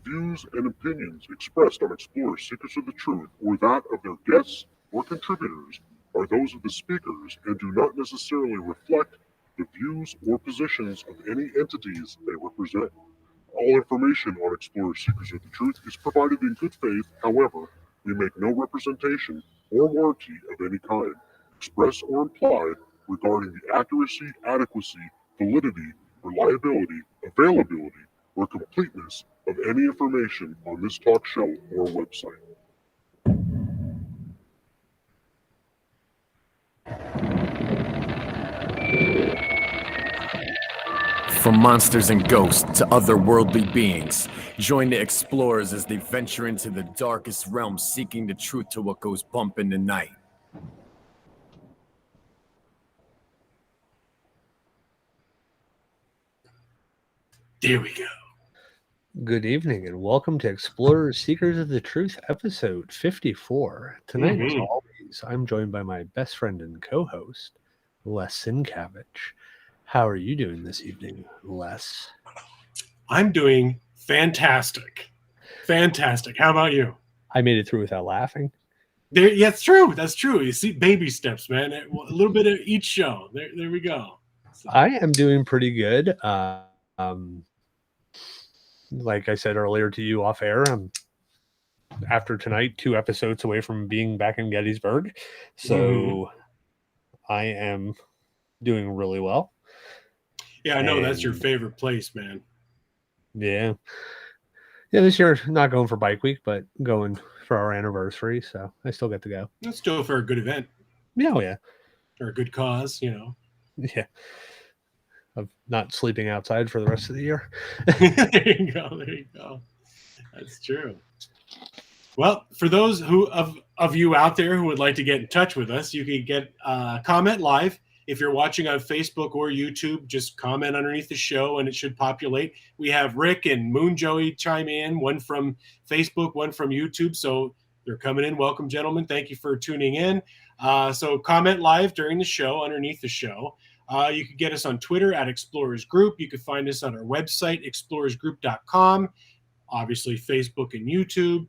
views and opinions expressed on Explorers Seekers of the Truth or that of their guests or contributors are those of the speakers and do not necessarily reflect the views or positions of any entities they represent. All information on Explorers Seekers of the Truth is provided in good faith. However, we make no representation or warranty of any kind, express or implied, regarding the accuracy, adequacy, validity, reliability, availability, or completeness of any information on this talk show or website. From monsters and ghosts to otherworldly beings, join the explorers as they venture into the darkest realms, seeking the truth to what goes bump in the night. There we go. Good evening and welcome to Explorers Seekers of the Truth, episode 54. Tonight, as always, I'm joined by my best friend and co-host, Les Sinkavich. How are you doing this evening, Les? I'm doing fantastic. Fantastic. How about you? I made it through without laughing. Yeah, it's true. That's true. You see, baby steps, man. A little bit of each show. There we go. So. I am doing pretty good. Like I said earlier to you off air, I'm after tonight 2 episodes away from being back in Gettysburg. So I am doing really well. Yeah, I know that's your favorite place, man. Yeah. Yeah, this year not going for bike week, but going for our anniversary, so I still get to go. That's still for a good event. Yeah, yeah. Or a good cause, you know. Yeah. Of not sleeping outside for the rest of the year. There you go. That's true. Well, for those of you out there who would like to get in touch with us, you can get comment live. If you're watching on Facebook or YouTube, just comment underneath the show and it should populate. We have Rick and Moon Joey chime in, one from Facebook, one from YouTube. So they're coming in. Welcome, gentlemen. Thank you for tuning in. So comment live during the show, underneath the show. You can get us on Twitter at Explorers Group. You can find us on our website, explorersgroup.com. Obviously, Facebook and YouTube.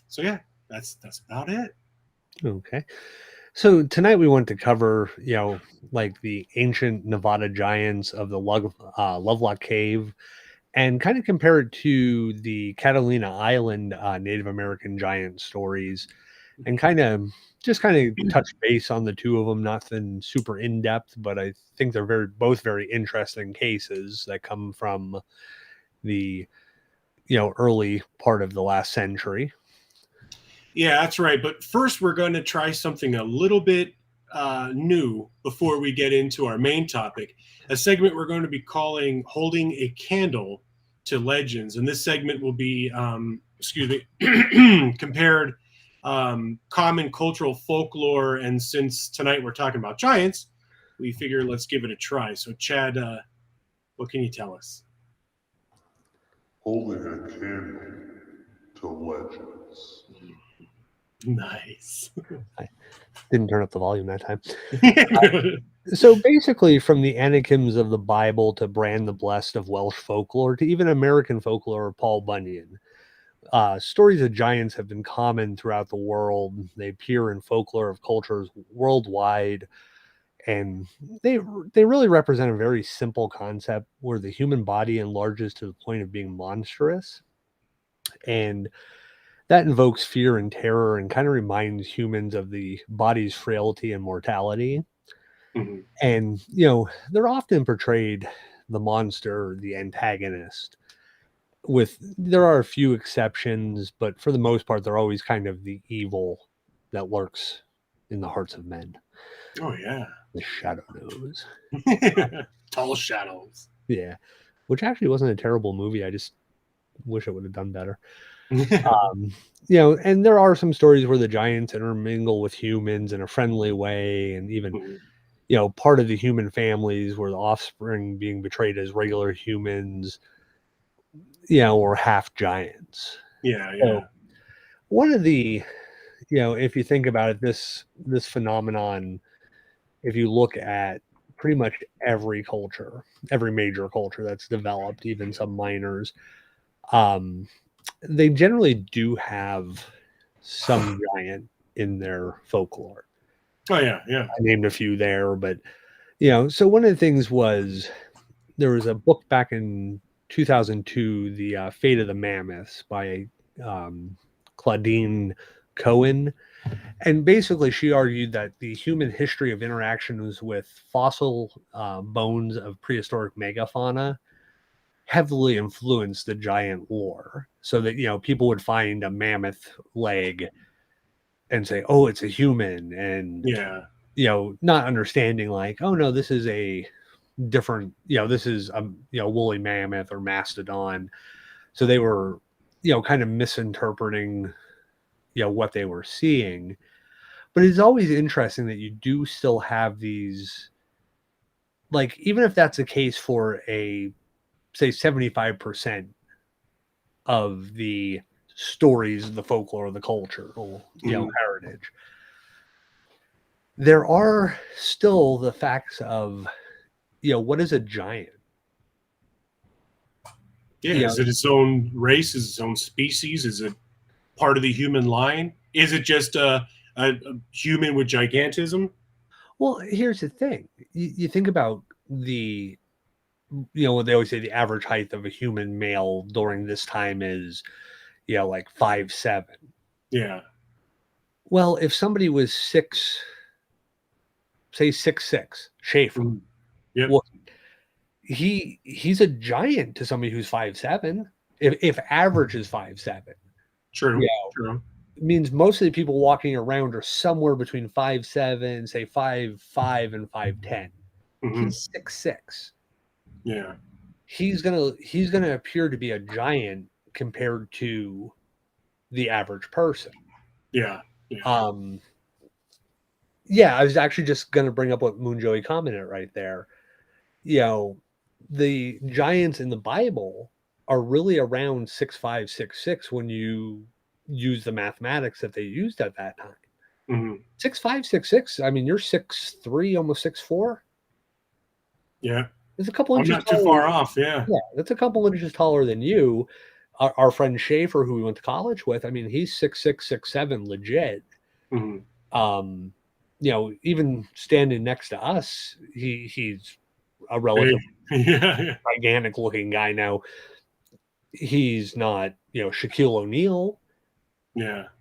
So yeah, that's about it. Okay. So tonight we want to cover, like the ancient Nevada giants of the Lovelock Cave and kind of compare it to the Catalina Island Native American giant stories and kind of touch base on the two of them. Nothing super in-depth, but I think they're both very interesting cases that come from the, early part of the last century. Yeah, that's right. But first, we're going to try something a little bit new before we get into our main topic, a segment we're going to be calling Holding a Candle to Legends. And this segment will be, compared common cultural folklore. And since tonight we're talking about giants, we figure let's give it a try. So, Chad, what can you tell us? Holding a candle to legends. Nice. I didn't turn up the volume that time. So basically, from the Anakims of the Bible to Bran the Blessed of Welsh folklore to even American folklore of Paul Bunyan, stories of giants have been common throughout the world. They appear in folklore of cultures worldwide, and they really represent a very simple concept where the human body enlarges to the point of being monstrous, and that invokes fear and terror and kind of reminds humans of the body's frailty and mortality. Mm-hmm. And, they're often portrayed the monster, the antagonist. There are a few exceptions, but for the most part, they're always kind of the evil that lurks in the hearts of men. Oh, yeah. The shadow knows. Tall shadows. Yeah. Which actually wasn't a terrible movie. I just wish it would have done better. And there are some stories where the giants intermingle with humans in a friendly way, and even part of the human families where the offspring being betrayed as regular humans, or half giants. Yeah. One of the, if you think about it, this phenomenon, if you look at pretty much every major culture that's developed, even some minors, They generally do have some giant in their folklore. Oh yeah, yeah. I named a few there, but so one of the things was there was a book back in 2002, The Fate of the Mammoths by Claudine Cohen. And basically, she argued that the human history of interactions with fossil bones of prehistoric megafauna heavily influenced the giant lore. So that, people would find a mammoth leg and say, oh, it's a human. And, Yeah. Not understanding like, oh, no, this is a different, this is a, woolly mammoth or mastodon. So they were, kind of misinterpreting, what they were seeing. But it's always interesting that you do still have these, like, even if that's the case for a, say, 75% of the stories, the folklore, the culture, heritage, there are still the facts of, what is a giant? Yeah. Is it its own race? Is it its own species? Is it part of the human line? Is it just a human with gigantism? Well, here's the thing. You think about the, what they always say, the average height of a human male during this time is, like 5'7". Yeah. Well, if somebody was say 6'6", Schaefer, Yep. well, he's a giant to somebody who's 5'7". If average is 5'7", True. True. it means most of the people walking around are somewhere between 5'7", say 5'5", and 5'10". He's 6'6". Yeah. He's gonna appear to be a giant compared to the average person. Yeah. Yeah, I was actually just gonna bring up what Moon Joey commented right there. The giants in the Bible are really around 6'5", 6'6" when you use the mathematics that they used at that time. 6'5", 6'6". I mean, you're 6'3", almost 6'4". Yeah. It's a couple I'm inches not too taller. far off. Yeah. Yeah, that's a couple inches taller than you. Our friend Schaefer, who we went to college with, I mean, he's 6'6", 6'7", legit. Even standing next to us, he's a relatively gigantic looking guy. Now, he's not, Shaquille O'Neal,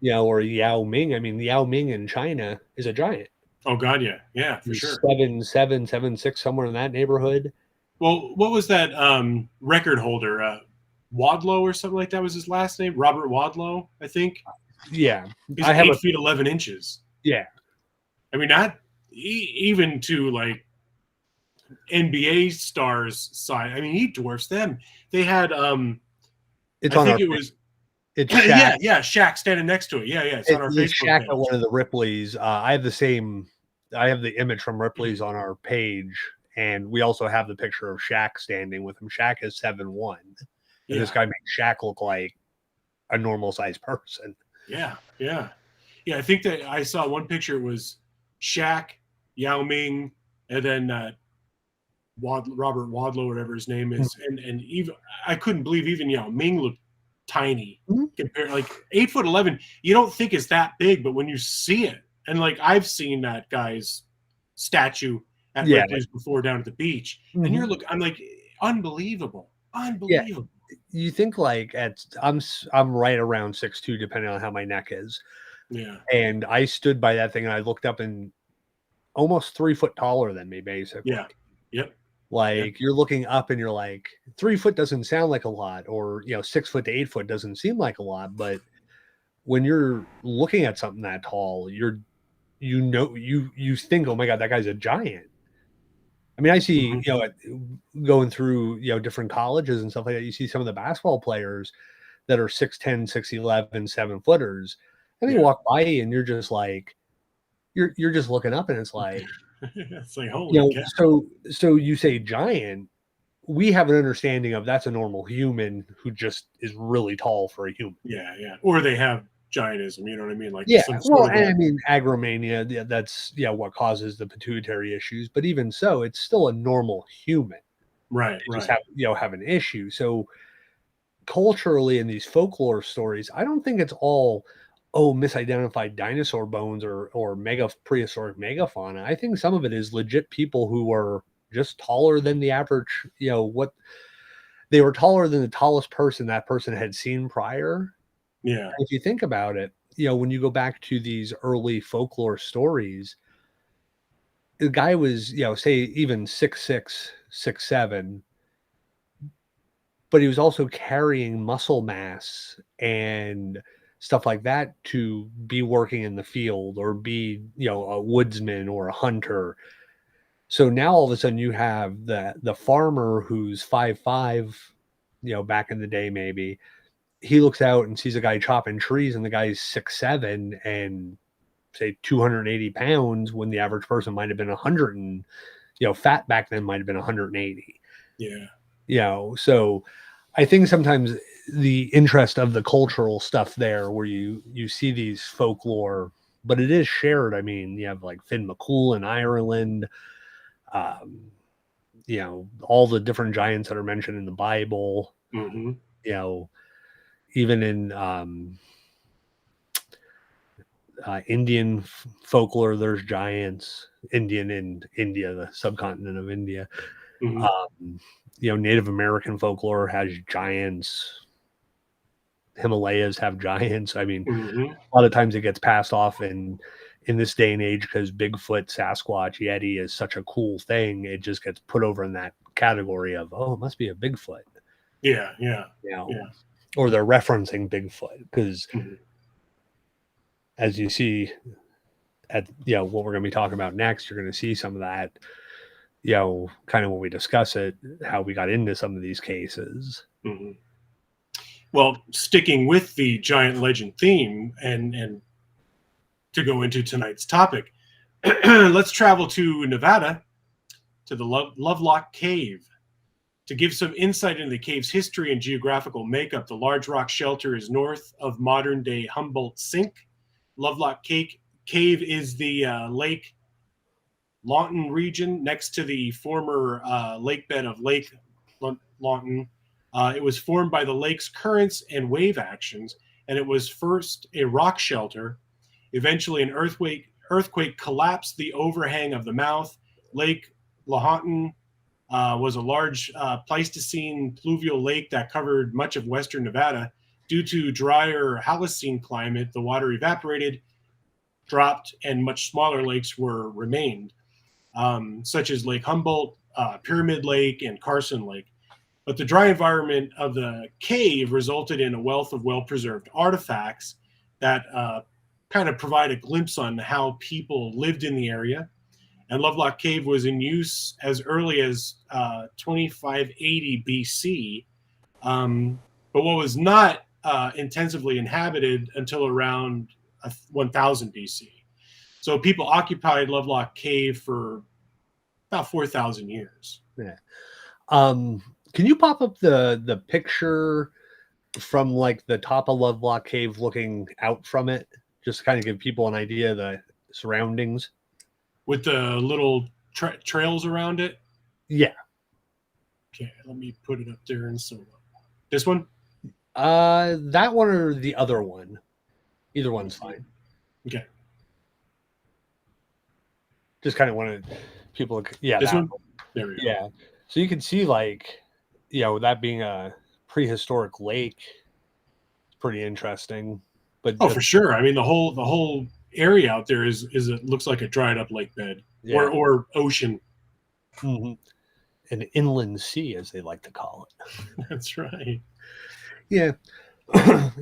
or Yao Ming. I mean, Yao Ming in China is a giant. Oh God, yeah, for He's sure. 7'7", 7'6", somewhere in that neighborhood. Well, what was that record holder? Wadlow or something like that was his last name. Robert Wadlow, I think. Yeah, he's 8 feet 11 inches. Yeah, I mean, not even to like NBA stars side. I mean, he dwarfs them. They had it's I on think our, it was it's Shaq. yeah, Shaq standing next to it. Yeah, it's on our Facebook Shaq page. at one of the Ripley's. I have the image from Ripley's on our page, and we also have the picture of Shaq standing with him. Shaq is 7'1", and this guy makes Shaq look like a normal sized person. Yeah. I think that I saw one picture. It was Shaq, Yao Ming, and then Robert Wadlow, whatever his name is, and even I couldn't believe even Yao Ming looked tiny compared, like 8'11". You don't think it's that big, but when you see it, and like I've seen that guy's statue at Ripley's before down at the beach, and I'm like, unbelievable. Yeah. You think like I'm right around 6'2", depending on how my neck is. Yeah. And I stood by that thing and I looked up, and almost 3 foot taller than me, basically. Yeah. Yep. Like you're looking up and you're like, 3 foot doesn't sound like a lot, or 6 foot to 8 foot doesn't seem like a lot, but when you're looking at something that tall, you think, oh my God, that guy's a giant. I mean, I see, going through, different colleges and stuff like that, you see some of the basketball players that are 6'10", 6'11", 7-footers, and they walk by you and you're just like, you're just looking up and it's like, it's like, holy cow. So you say giant, we have an understanding of that's a normal human who just is really tall for a human. Yeah. Or they have giantism, you know what I mean? Like, I mean, agromania, that's what causes the pituitary issues, but even so, it's still a normal human. Right. Just have an issue. So culturally in these folklore stories, I don't think it's all misidentified dinosaur bones or mega prehistoric megafauna. I think some of it is legit people who were just taller than the average, what they were taller than the tallest person that person had seen prior. Yeah. If you think about it, when you go back to these early folklore stories, the guy was, say even 6'6", 6'7", but he was also carrying muscle mass and stuff like that to be working in the field or be, a woodsman or a hunter. So now all of a sudden you have the farmer who's 5'5", back in the day maybe. He looks out and sees a guy chopping trees and the guy's 6'7" and say 280 pounds when the average person might have been 100 and, fat back then might have been 180. Yeah. So I think sometimes the interest of the cultural stuff there where you see these folklore, but it is shared. I mean, you have like Finn McCool in Ireland, all the different giants that are mentioned in the Bible, Mm-hmm. Even in Indian folklore, there's giants. Indian in India, the subcontinent of India. Mm-hmm. Native American folklore has giants. Himalayas have giants. I mean, Mm-hmm. a lot of times it gets passed off in this day and age because Bigfoot, Sasquatch, Yeti is such a cool thing. It just gets put over in that category of, it must be a Bigfoot. Yeah. Or they're referencing Bigfoot because Mm-hmm. as you see at what we're going to be talking about next, you're going to see some of that, kind of when we discuss it, how we got into some of these cases. Mm-hmm. Well, sticking with the giant legend theme and to go into tonight's topic, let's travel to Nevada to the Lovelock Cave. To give some insight into the cave's history and geographical makeup, the large rock shelter is north of modern-day Humboldt Sink. Lovelock Cave is the Lake Lawton region next to the former lake bed of Lake Lawton. It was formed by the lake's currents and wave actions, and it was first a rock shelter. Eventually, an earthquake collapsed the overhang of the mouth. Lake Lawton was a large Pleistocene pluvial lake that covered much of western Nevada. Due to drier Holocene climate, the water evaporated, dropped, and much smaller lakes remained, such as Lake Humboldt, Pyramid Lake, and Carson Lake. But the dry environment of the cave resulted in a wealth of well-preserved artifacts that kind of provide a glimpse on how people lived in the area. And Lovelock Cave was in use as early as 2580 BC, but what was not intensively inhabited until around 1000 BC. So people occupied Lovelock Cave for about 4,000 years. Yeah. Can you pop up the picture from like the top of Lovelock Cave looking out from it? Just to kind of give people an idea of the surroundings. With the little trails around it? Yeah. Okay, let me put it up there in solo. This one? That one or the other one. Either one's fine. Okay. Just kind of wanted people to, this one? There we go. Yeah. So you can see like, that being a prehistoric lake, it's pretty interesting. But for sure. I mean, the whole area out there is it looks like a dried up lake bed or ocean. Mm-hmm. An inland sea, as they like to call it. That's right. Yeah.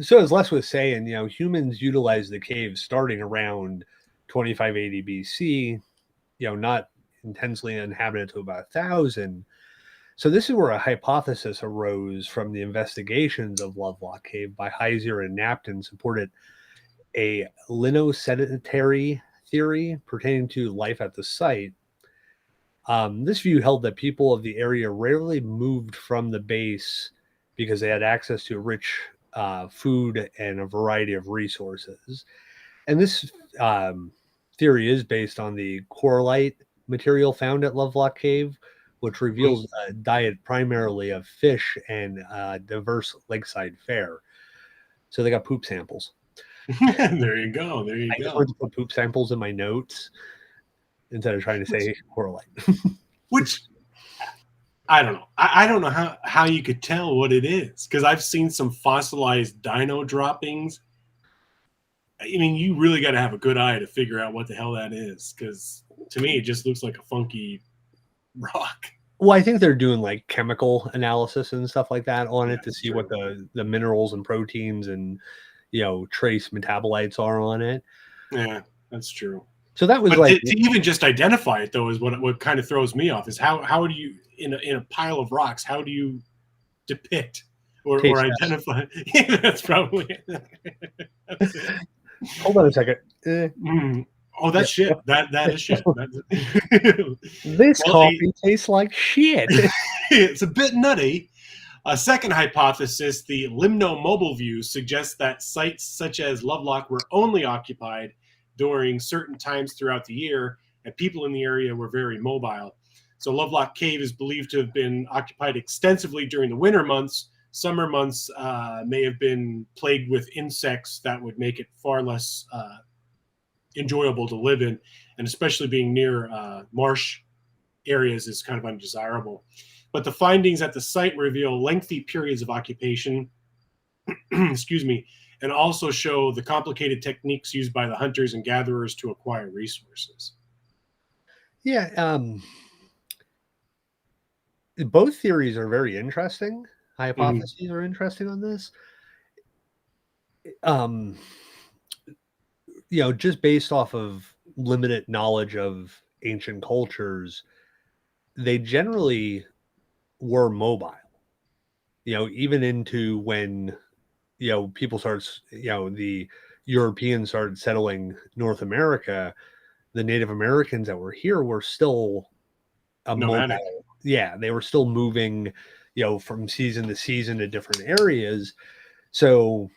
So as Les was saying, humans utilized the cave starting around 2580 BC, not intensely inhabited to about 1000. So this is where a hypothesis arose from the investigations of Lovelock Cave by Heiser and Knapton, supported a linosedentary theory pertaining to life at the site. This view held that people of the area rarely moved from the base because they had access to rich food and a variety of resources. And this theory is based on the corallite material found at Lovelock Cave, which reveals a diet primarily of fish and diverse lakeside fare. So they got poop samples. There you go. There you I just go. wanted to put poop samples in my notes instead of trying to say correlate. Which I don't know. I don't know how you could tell what it is, because I've seen some fossilized dino droppings. I mean, you really got to have a good eye to figure out what the hell that is, because to me, it just looks like a funky rock. Well, I think they're doing like chemical analysis and stuff like that on Yeah, it to that's see true. what the minerals and proteins and trace metabolites are on it. Yeah, that's true. So that was But like to even just identify it, though, is what kind of throws me off. Is how do you in a pile of rocks? How do you depict or taste test. identify? Yeah, that's probably that's it. Hold on a second. Oh, that's Yeah. shit. That is shit. This Well, coffee tastes like shit. it's a bit nutty. A second hypothesis, the limno-mobile view, suggests that sites such as Lovelock were only occupied during certain times throughout the year, and people in the area were very mobile. So Lovelock Cave is believed to have been occupied extensively during the winter months. Summer months may have been plagued with insects that would make it far less enjoyable to live in, and especially being near marsh areas is kind of undesirable. But the findings at the site reveal lengthy periods of occupation, excuse me, and also show the complicated techniques used by the hunters and gatherers to acquire resources. Yeah, both theories are very interesting. Hypotheses are interesting on this. Just based off of limited knowledge of ancient cultures, they generally were mobile. Even into when people started, the Europeans started settling North America, the Native Americans that were here were still Nomadic. mobile. Yeah, they were still moving, from season to season to different areas. So,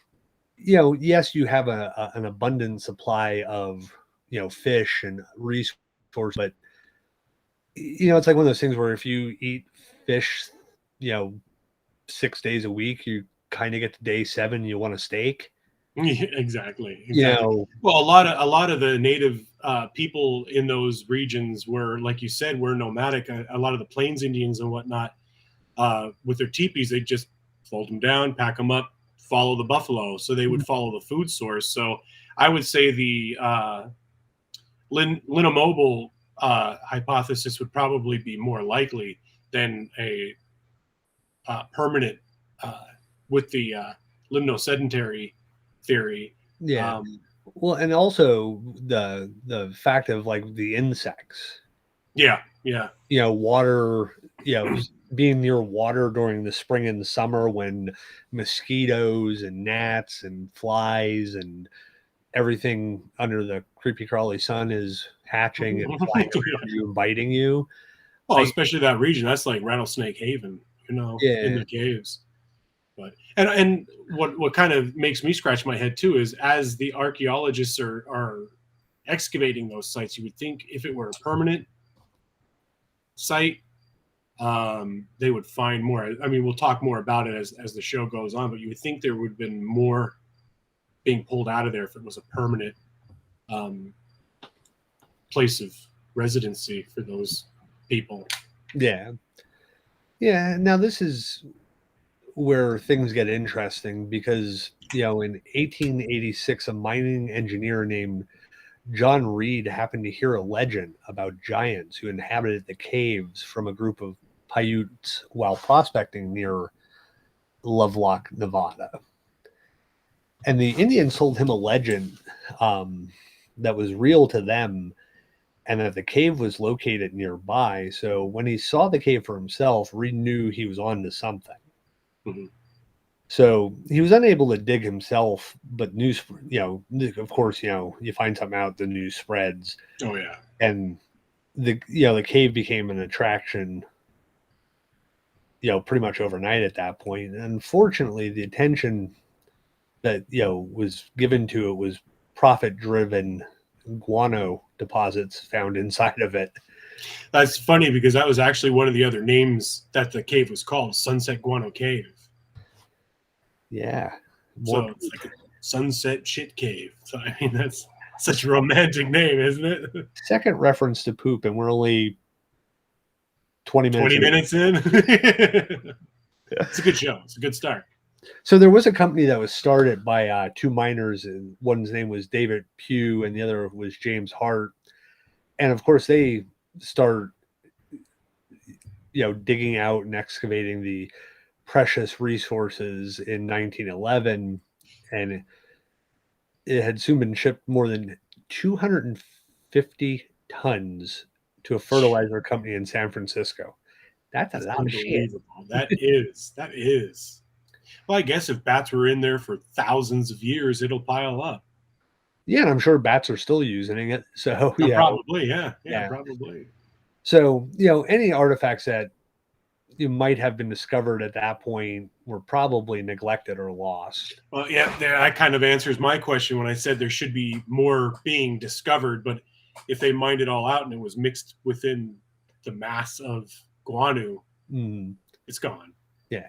yes, you have an abundant supply of, fish and resources, but it's like one of those things where if you eat fish, 6 days a week, you kind of get to day 7, you want a steak. Yeah, exactly. Well, a lot of the native people in those regions were, like you said, were nomadic. A lot of the Plains Indians and whatnot, with their teepees, they just fold them down, pack them up, follow the buffalo. So they would follow the food source. So I would say the linomobile hypothesis would probably be more likely than a permanent with the limno-sedentary theory. Yeah. Well, and also the fact of like the insects. Yeah. Water, being near water during the spring and summer when mosquitoes and gnats and flies and everything under the creepy crawly sun is hatching and flying around you and biting you. Well, especially that region, that's like Rattlesnake Haven, in the caves. But and what kind of makes me scratch my head too is as the archaeologists are excavating those sites, you would think if it were a permanent site, they would find more. I mean, we'll talk more about it as the show goes on, but you would think there would have been more being pulled out of there if it was a permanent place of residency for those people. Yeah. Now this is where things get interesting because in 1886 a mining engineer named John Reed happened to hear a legend about giants who inhabited the caves from a group of Paiutes while prospecting near Lovelock, Nevada. And the Indians told him a legend that was real to them and that the cave was located nearby. So when he saw the cave for himself, Reed knew he was on to something. Mm-hmm. So he was unable to dig himself, but news, of course, you find something out, the news spreads. Oh yeah. And the cave became an attraction, pretty much overnight at that point. And unfortunately, the attention that, was given to it was profit driven guano deposits found inside of it. That's funny because that was actually one of the other names that the cave was called, Sunset Guano Cave. Yeah. So it's like a sunset shit cave. So I mean, that's such a romantic name, isn't it? Second reference to poop, and we're only 20 minutes 20 minutes in. It's a good show. It's a good start. So there was a company that was started by two miners, and one's name was David Pugh, and the other was James Hart. And of course, they start, digging out and excavating the precious resources in 1911, and it had soon been shipped more than 250 tons to a fertilizer company in San Francisco. That's a lot of shit. That is. Well, I guess if bats were in there for thousands of years, it'll pile up. Yeah, and I'm sure bats are still using it. So yeah, probably, yeah, probably. So any artifacts that you might have been discovered at that point were probably neglected or lost. Well, yeah, that kind of answers my question when I said there should be more being discovered. But if they mined it all out and it was mixed within the mass of guano, it's gone. Yeah.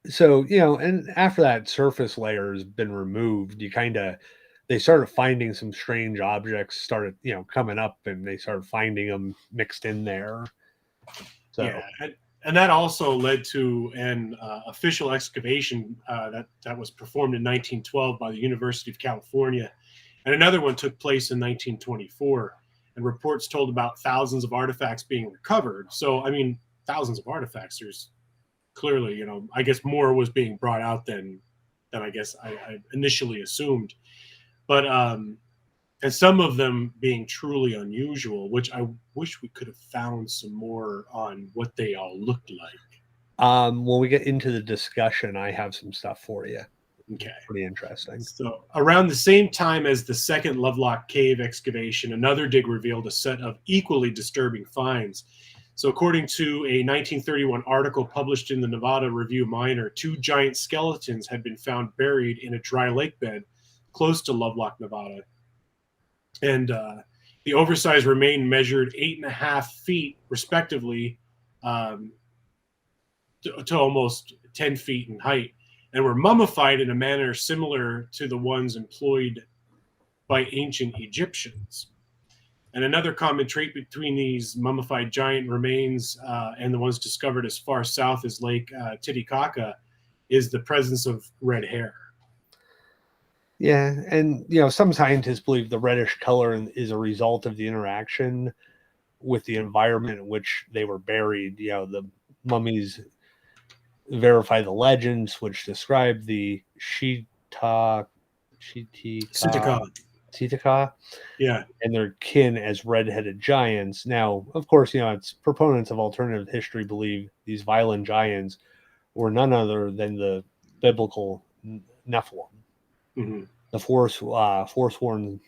So, and after that surface layer has been removed, they started finding some strange objects started, coming up, and they started finding them mixed in there. So, yeah. And that also led to an official excavation that was performed in 1912 by the University of California. And another one took place in 1924. And reports told about thousands of artifacts being recovered. So, I mean, thousands of artifacts. There's clearly, I guess more was being brought out than I guess I initially assumed. But and some of them being truly unusual, which I wish we could have found some more on what they all looked like. When we get into the discussion, I have some stuff for you. Okay. Pretty interesting. So around the same time as the second Lovelock cave excavation, another dig revealed a set of equally disturbing finds. So according to a 1931 article published in the Nevada Review Minor, 2 giant skeletons had been found buried in a dry lake bed close to Lovelock, Nevada. And the oversized remain measured 8.5 feet, respectively, to almost 10 feet in height, and were mummified in a manner similar to the ones employed by ancient Egyptians. And another common trait between these mummified giant remains and the ones discovered as far south as Lake Titicaca is the presence of red hair. Yeah, and some scientists believe the reddish color is a result of the interaction with the environment in which they were buried. The mummies verify the legends which describe the Titicaca, yeah, and their kin as red-headed giants. Now, of course, it's proponents of alternative history believe these violent giants were none other than the biblical Nephilim. Mm-hmm. The forsworn,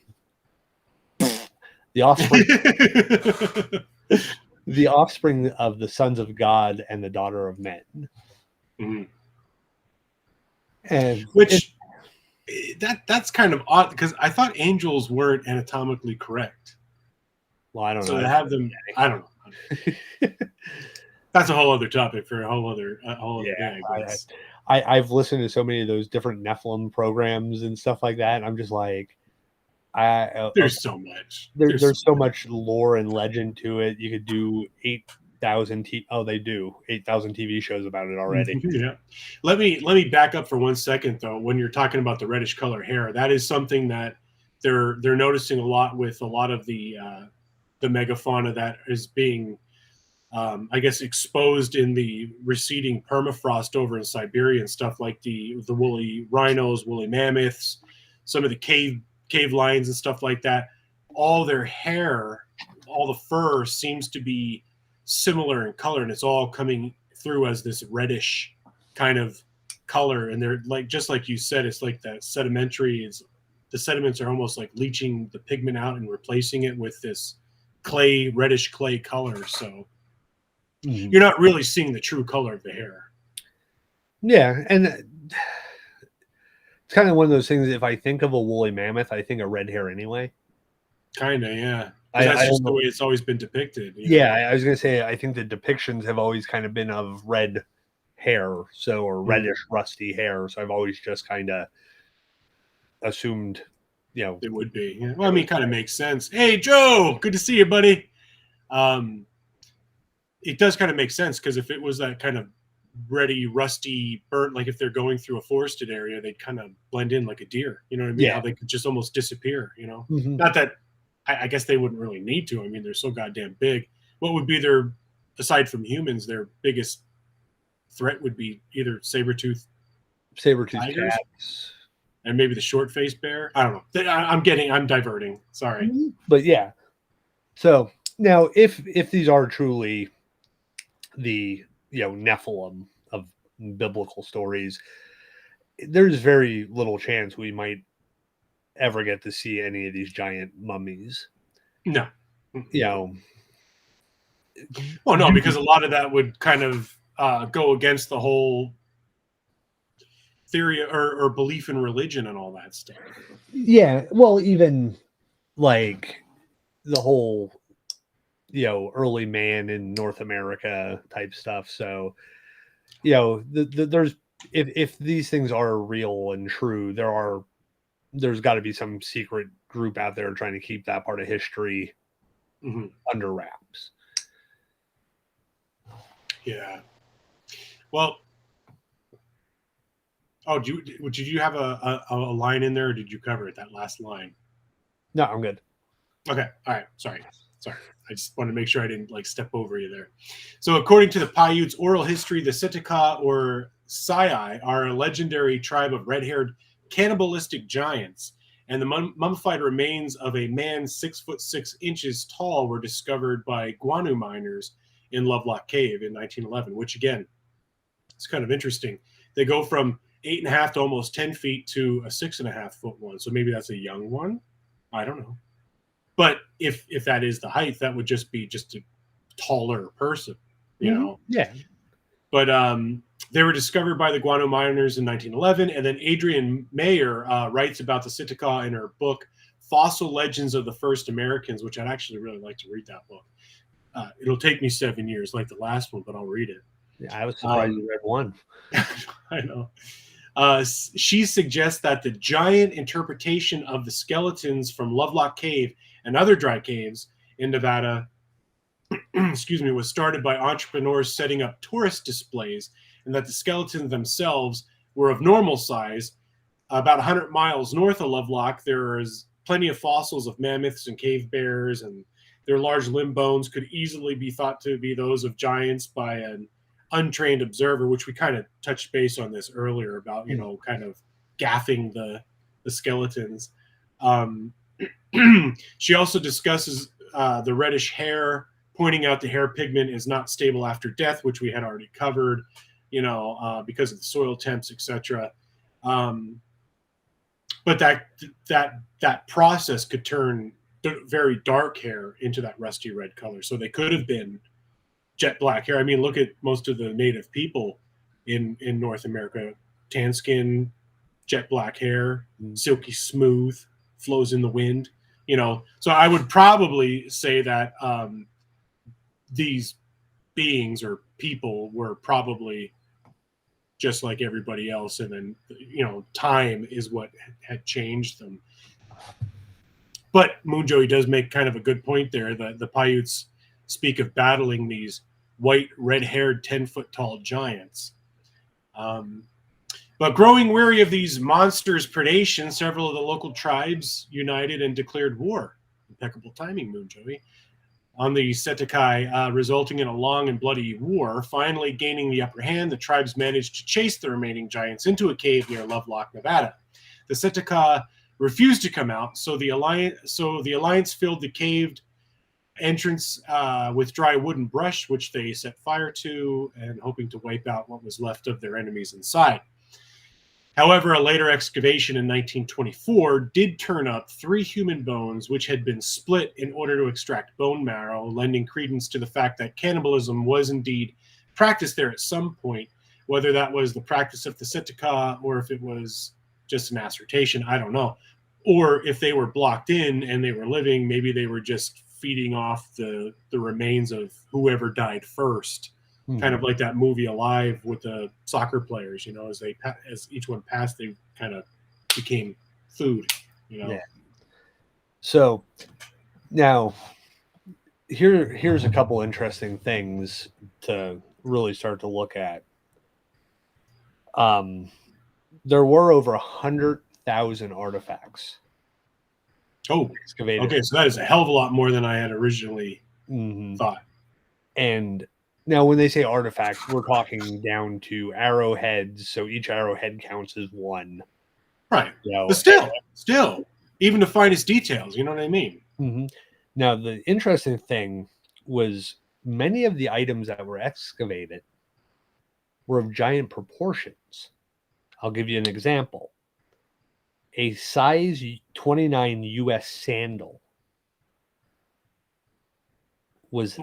the offspring, the offspring of the sons of God and the daughter of men. Mm-hmm. And that's kind of odd because I thought angels weren't anatomically correct. Well, I don't know. So to have them, I don't know. That's a whole other topic for a whole other day. I've listened to so many of those different Nephilim programs and stuff like that, and I'm just like, there's so much. There's so much lore and legend to it. You could do 8,000 TV shows about it already. Yeah. Let me back up for 1 second though. When you're talking about the reddish color hair, that is something that they're noticing a lot with a lot of the megafauna that is being I guess exposed in the receding permafrost over in Siberia and stuff, like the woolly rhinos, woolly mammoths, some of the cave lions and stuff like that. All their hair, all the fur seems to be similar in color, and it's all coming through as this reddish kind of color. And they're like, just like you said, it's like that the sediments are almost like leaching the pigment out and replacing it with this reddish clay color. So you're not really seeing the true color of the hair. Yeah, and it's kind of one of those things. If I think of a woolly mammoth, I think of red hair anyway. Kind of, yeah. Because that's I just don't the know. way it's always been depicted. You know? Yeah, I was gonna say I think the depictions have always kind of been of red hair, or reddish rusty hair. So I've always just kind of assumed, It would be. Yeah. Well, I mean, kind of makes sense. Hey, Joe, good to see you, buddy. It does kind of make sense because if it was that kind of ready, rusty, burnt, like if they're going through a forested area, they'd kind of blend in like a deer. You know what I mean? Yeah. How they could just almost disappear. Mhm. Not that I guess they wouldn't really need to. I mean, they're so goddamn big. What would be aside from humans, their biggest threat would be either saber-toothed tigers cats. and maybe the short-faced bear. I don't know. I'm diverting. Sorry. But yeah. So now, if these are truly the Nephilim of biblical stories, there's very little chance we might ever get to see any of these giant mummies. No. Well, no, because a lot of that would kind of go against the whole theory or belief in religion and all that stuff. Yeah, well, even like the whole early man in North America type stuff. So there's if these things are real and true, there's got to be some secret group out there trying to keep that part of history under wraps. Yeah. Well, did you have a line in there, or did you cover it, that last line? No, I'm good. Okay. All right. Sorry. I just wanted to make sure I didn't step over you there. So according to the Paiutes' oral history, the Setika or Sai are a legendary tribe of red-haired cannibalistic giants, and the mummified remains of a man 6'6" tall were discovered by guano miners in Lovelock Cave in 1911, which again, it's kind of interesting. They go from 8.5 to almost 10 feet to a 6.5 foot one. So maybe that's a young one. I don't know. But if that is the height, that would just be a taller person, you know? Yeah. But they were discovered by the guano miners in 1911. And then Adrienne Mayer writes about the Setika in her book, Fossil Legends of the First Americans, which I'd actually really like to read that book. It'll take me 7 years like the last one, but I'll read it. Yeah, I was surprised you read one. I know. She suggests that the giant interpretation of the skeletons from Lovelock Cave and other dry caves in Nevada, was started by entrepreneurs setting up tourist displays, and that the skeletons themselves were of normal size. About 100 miles north of Lovelock, there is plenty of fossils of mammoths and cave bears, and their large limb bones could easily be thought to be those of giants by an untrained observer, which we kind of touched base on this earlier about, kind of gaffing the skeletons. She also discusses the reddish hair, pointing out the hair pigment is not stable after death, which we had already covered, because of the soil temps, etc. But that process could turn very dark hair into that rusty red color. So they could have been jet black hair. I mean, look at most of the native people in North America: tan skin, jet black hair, silky smooth, flows in the wind. So I would probably say that these beings or people were probably just like everybody else, and then time is what had changed them. But Moon Joey does make kind of a good point there that the Paiutes speak of battling these white, red-haired, 10-foot-tall giants. But growing weary of these monsters' predation, several of the local tribes united and declared war. Impeccable timing, Moon Joey. On the Setekai, resulting in a long and bloody war. Finally gaining the upper hand, the tribes managed to chase the remaining giants into a cave near Lovelock, Nevada. The Setekai refused to come out, so the alliance filled the caved entrance with dry wood and brush, which they set fire to, and hoping to wipe out what was left of their enemies inside. However, a later excavation in 1924 did turn up 3 human bones, which had been split in order to extract bone marrow, lending credence to the fact that cannibalism was indeed practiced there at some point. Whether that was the practice of the Setika or if it was just an assertion, I don't know. Or if they were blocked in and they were living, maybe they were just feeding off the remains of whoever died first, kind of like that movie Alive with the soccer players. You know, as each one passed, they kind of became food. You know. Yeah. So now here's a couple interesting things to really start to look at. There were over 100,000 artifacts. Oh, excavated. Okay, so that is a hell of a lot more than I had originally thought. And now when they say artifacts, we're talking down to arrowheads. So each arrowhead counts as one. Right. You know, But still, even the finest details, you know what I mean? Now, the interesting thing was many of the items that were excavated were of giant proportions. I'll give you an example. A size 29 US sandal was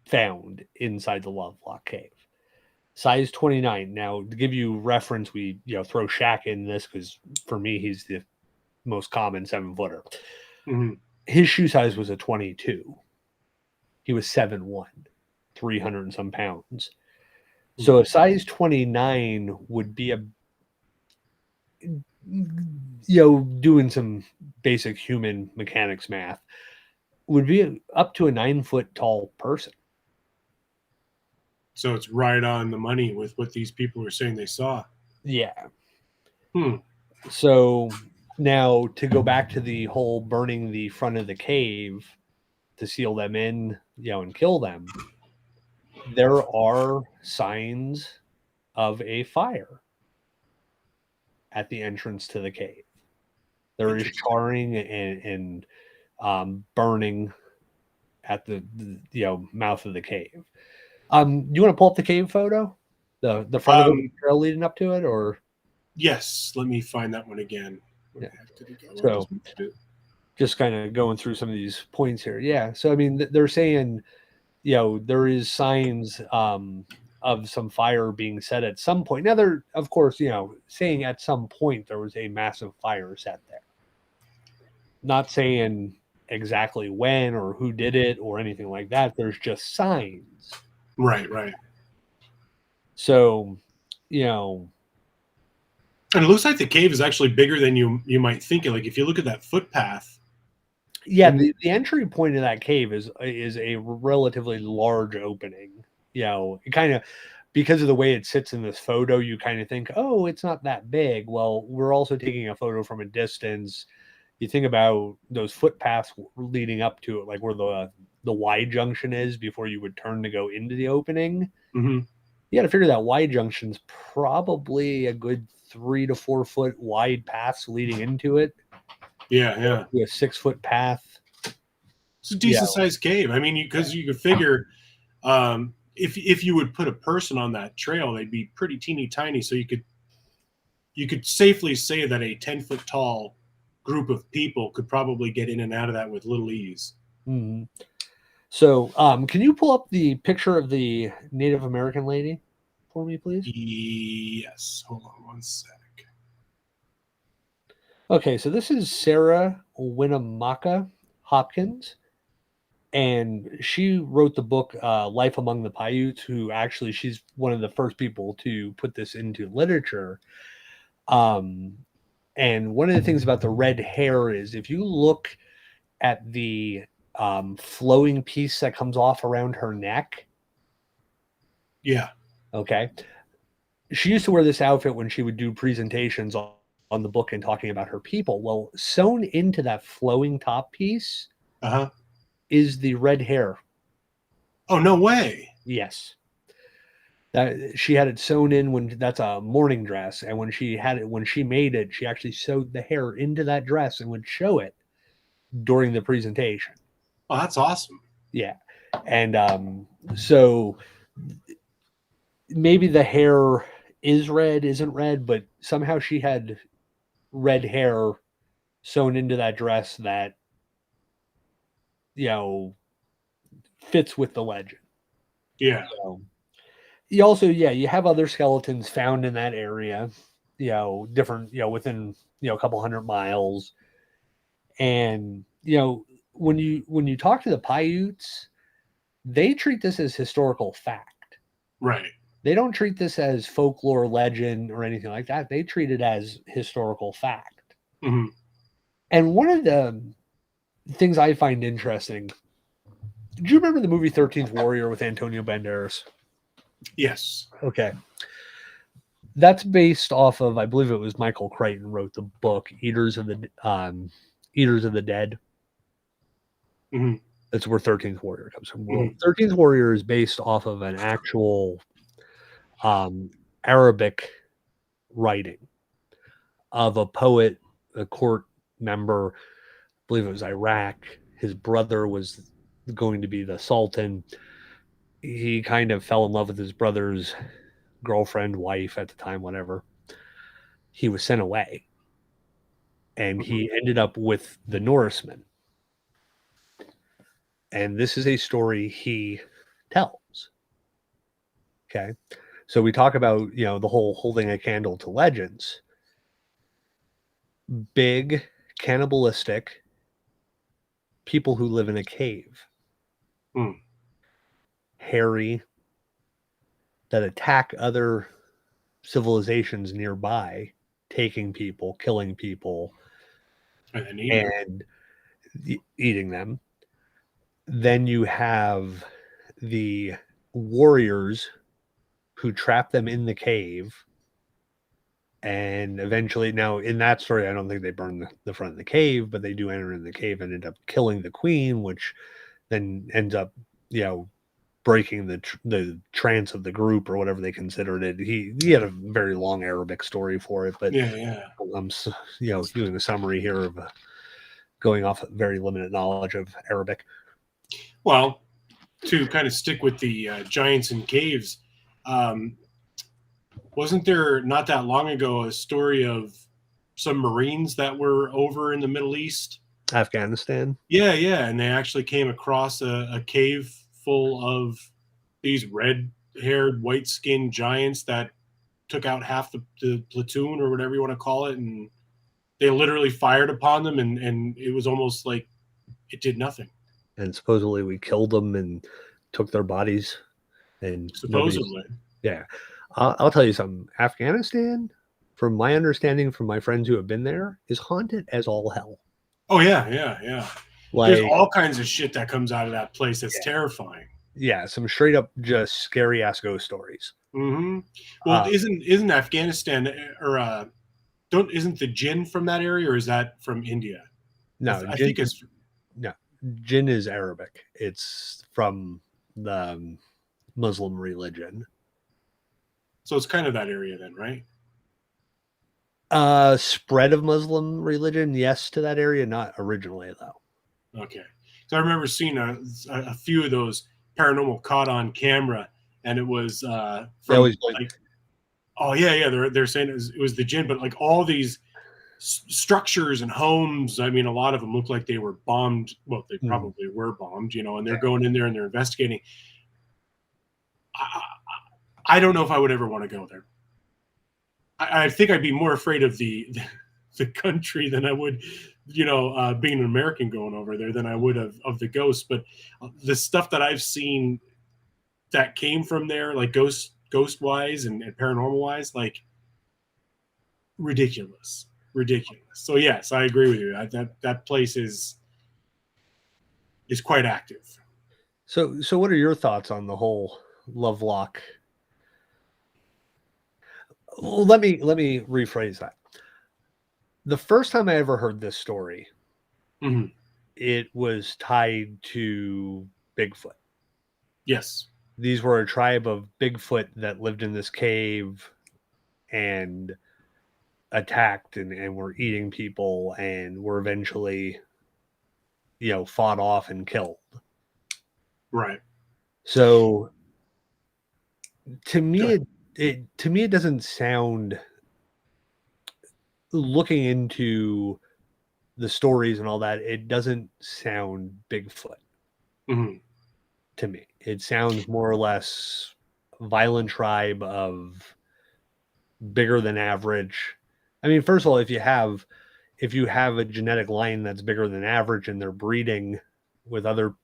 found inside the Lovelock cave. Size 29. Now, to give you reference, we throw Shaq in this because for me, he's the most common 7-footer. His shoe size was a 22. He was 7'1", 300 and some pounds. So a size 29 would be doing some basic human mechanics math, would be up to a 9-foot tall person. So it's right on the money with what these people were saying they saw. Yeah. So now to go back to the whole burning the front of the cave to seal them in, and kill them, there are signs of a fire at the entrance to the cave. There is charring and burning at the mouth of the cave. Do you want to pull up the cave photo, the front of the trail leading up to it, or? Yes, let me find that one again. Yeah. So just kind of going through some of these points here. Yeah. So I mean, they're saying, there is signs of some fire being set at some point. Now they're, of course, saying at some point there was a massive fire set there. Not saying exactly when or who did it or anything like that. There's just signs. Right. So, and it looks like the cave is actually bigger than you might think. Like if you look at that footpath. Yeah, the entry point of that cave is a relatively large opening. It kind of, because of the way it sits in this photo, you kind of think, oh, it's not that big. Well, we're also taking a photo from a distance. You think about those footpaths leading up to it, like where the Y junction is before you would turn to go into the opening. You got to figure that Y junction's probably a good 3 to 4 foot wide paths leading into it. Yeah. A 6-foot path. It's a decent sized cave. I mean, because you could figure if you would put a person on that trail, they'd be pretty teeny tiny. So you could safely say that a 10-foot tall group of people could probably get in and out of that with little ease. So, can you pull up the picture of the Native American lady for me, please? Yes. Hold on one sec. Okay, so this is Sarah Winnemucca Hopkins, and she wrote the book Life Among the Paiutes, who actually, she's one of the first people to put this into literature. And one of the things about the red hair is if you look at the flowing piece that comes off around her neck. Yeah. Okay. She used to wear this outfit when she would do presentations on the book and talking about her people. Well, sewn into that flowing top piece is the red hair. Oh, no way. Yes. That she had it sewn in when that's a morning dress. And when she made it, she actually sewed the hair into that dress and would show it during the presentation. Oh, that's awesome. Yeah. And so maybe the hair isn't red, but somehow she had red hair sewn into that dress that fits with the legend. Yeah. So, you have other skeletons found in that area, different, within a couple 100 miles. And when you talk to the Paiutes, they treat this as historical fact. Right. They don't treat this as folklore, legend, or anything like that. They treat it as historical fact. Mm-hmm. And one of the things I find interesting, do you remember the movie 13th Warrior with Antonio Banderas? Yes. Okay. That's based off of, I believe it was Michael Crichton wrote the book Eaters of the Dead. Mm-hmm. That's where 13th Warrior comes from. Well, Mhm. 13th Warrior is based off of an actual Arabic writing of a poet, a court member, I believe it was Iraq. His brother was going to be the Sultan. He kind of fell in love with his brother's girlfriend, wife at the time, whatever. He was sent away. And he ended up with the Norsemen. And this is a story he tells. Okay. So we talk about, the whole holding a candle to legends. Big, cannibalistic people who live in a cave. Hmm. Hairy, that attack other civilizations nearby, taking people, killing people, And eating them. Then you have the warriors who trap them in the cave. And eventually, now in that story, I don't think they burn the front of the cave, but they do enter in the cave and end up killing the queen, which then ends up, breaking the trance of the group or whatever they considered it. He had a very long Arabic story for it, but yeah. I'm doing a summary here of going off very limited knowledge of Arabic. Well, to kind of stick with the giants and caves, wasn't there not that long ago a story of some Marines that were over in the Middle East? Afghanistan? Yeah, and they actually came across a cave full of these red-haired, white-skinned giants that took out half the platoon or whatever you want to call it, and they literally fired upon them, and it was almost like it did nothing. And supposedly we killed them and took their bodies, and supposedly. Yeah. I'll tell you something. Afghanistan, from my understanding from my friends who have been there, is haunted as all hell. Oh, yeah. Like, there's all kinds of shit that comes out of that place that's terrifying. Yeah, some straight up just scary ass ghost stories. Mm-hmm. Well, isn't Afghanistan or isn't the jinn from that area, or is that from India? No, I think it's jinn is Arabic. It's from the Muslim religion. So it's kind of that area then, right? Spread of Muslim religion, yes, to that area, not originally though. Okay, so I remember seeing a few of those paranormal caught on camera, and it was from like, oh yeah, they're saying it was the jinn, but like all these structures and homes, I mean, a lot of them look like they were bombed. Well, they probably were bombed, and they're going in there and they're investigating. I don't know if I would ever want to go there. I think I'd be more afraid of the country than I would, being an American going over there than I would of the ghosts. But the stuff that I've seen that came from there, like ghost wise and paranormal wise, like ridiculous. So yes, I agree with you. That place is quite active. So what are your thoughts on the whole Lovelock? Well, let me rephrase that. The first time I ever heard this story, it was tied to Bigfoot. Yes. These were a tribe of Bigfoot that lived in this cave and attacked and were eating people and were eventually, fought off and killed. Right. So to me, it doesn't sound, looking into the stories and all that, it doesn't sound Bigfoot to me. It sounds more or less violent tribe of bigger than average. I mean, first of all, if if you have a genetic line that's bigger than average and they're breeding with other,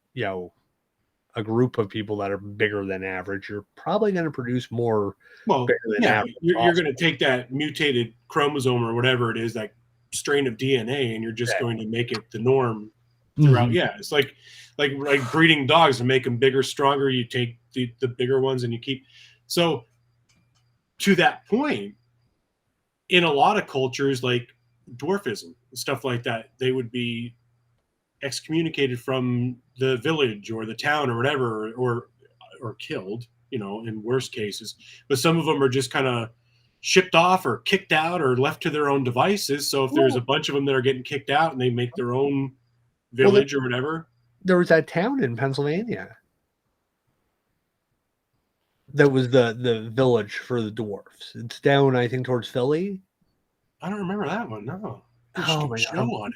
a group of people that are bigger than average, you're probably going to produce more bigger than average. You're going to take that mutated chromosome or whatever it is, that strain of DNA, and you're just going to make it the norm throughout. Yeah, it's like breeding dogs and make them bigger, stronger. You take the bigger ones and you keep. So to that point, in a lot of cultures, like dwarfism and stuff like that, they would be excommunicated from the village or the town or whatever, or killed, in worst cases. But some of them are just kind of shipped off or kicked out or left to their own devices. So if there's a bunch of them that are getting kicked out and they make their own village or whatever. There was that town in Pennsylvania that was the village for the dwarfs. It's down, I think, towards Philly. I don't remember that one. No. Oh my God. On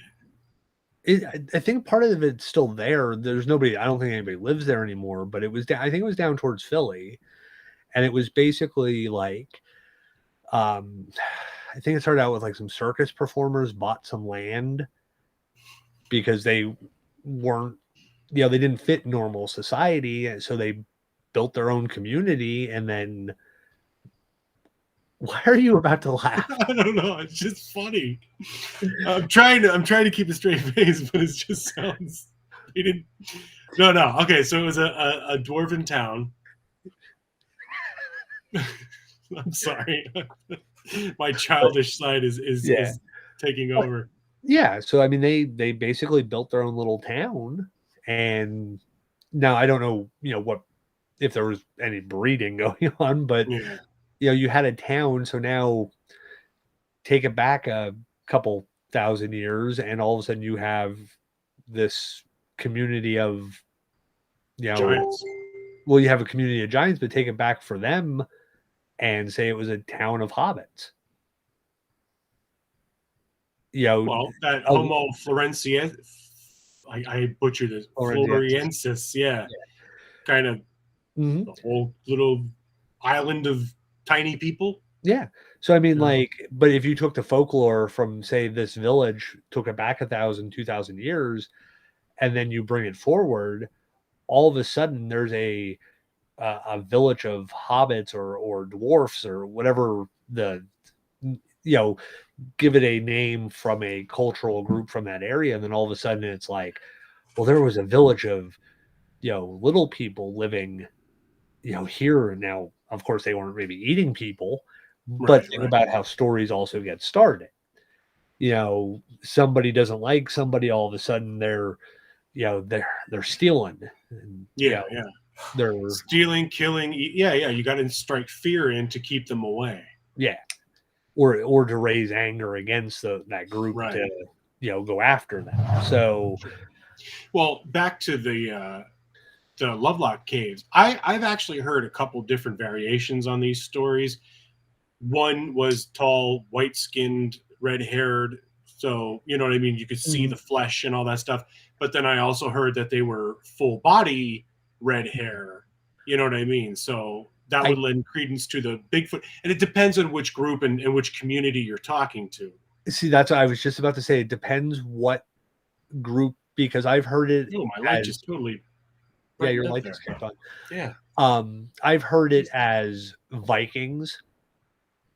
it. I think part of it's still there. There's nobody. I don't think anybody lives there anymore. But it was. I think it was down towards Philly, and it was basically like, I think it started out with like some circus performers bought some land because they weren't, they didn't fit normal society, and so they built their own community. And then, why are you about to laugh? I don't know. It's just funny. I'm trying to keep a straight face, but it just sounds. No. Okay, so it was a dwarven town. I'm sorry. My childish side is taking over. Yeah. So I mean, they basically built their own little town, and now I don't know, what if there was any breeding going on, but you had a town. So now take it back a couple thousand years, and all of a sudden you have this community of, giants. Well, you have a community of giants, but take it back for them and say it was a town of hobbits. Well, that Homo floresiensis, I butchered it. Floresiensis, kind of the whole little island of tiny people. Yeah. So I mean, but if you took the folklore from, say, this village, took it back 1,000, 2,000 years, and then you bring it forward, all of a sudden there's a village of hobbits or dwarfs or whatever give it a name from a cultural group from that area, and then all of a sudden it's like, well, there was a village of little people living here. And now, of course, they weren't maybe eating people, but think about how stories also get started. Somebody doesn't like somebody, all of a sudden they're stealing. And, they're stealing, killing. You got to strike fear in to keep them away. Yeah. Or to raise anger against that group to go after them. So, well, back to the Lovelock caves. I've actually heard a couple different variations on these stories. One was tall, white-skinned, red-haired, so you know what I mean. You could see the flesh and all that stuff. But then I also heard that they were full body, red hair. You know what I mean? So that would lend credence to the Bigfoot. And it depends on which group and which community you're talking to. See, that's what I was just about to say. It depends what group, because I've heard it. Oh, my light just totally. Yeah, your light just kept on. Yeah. I've heard it as Vikings,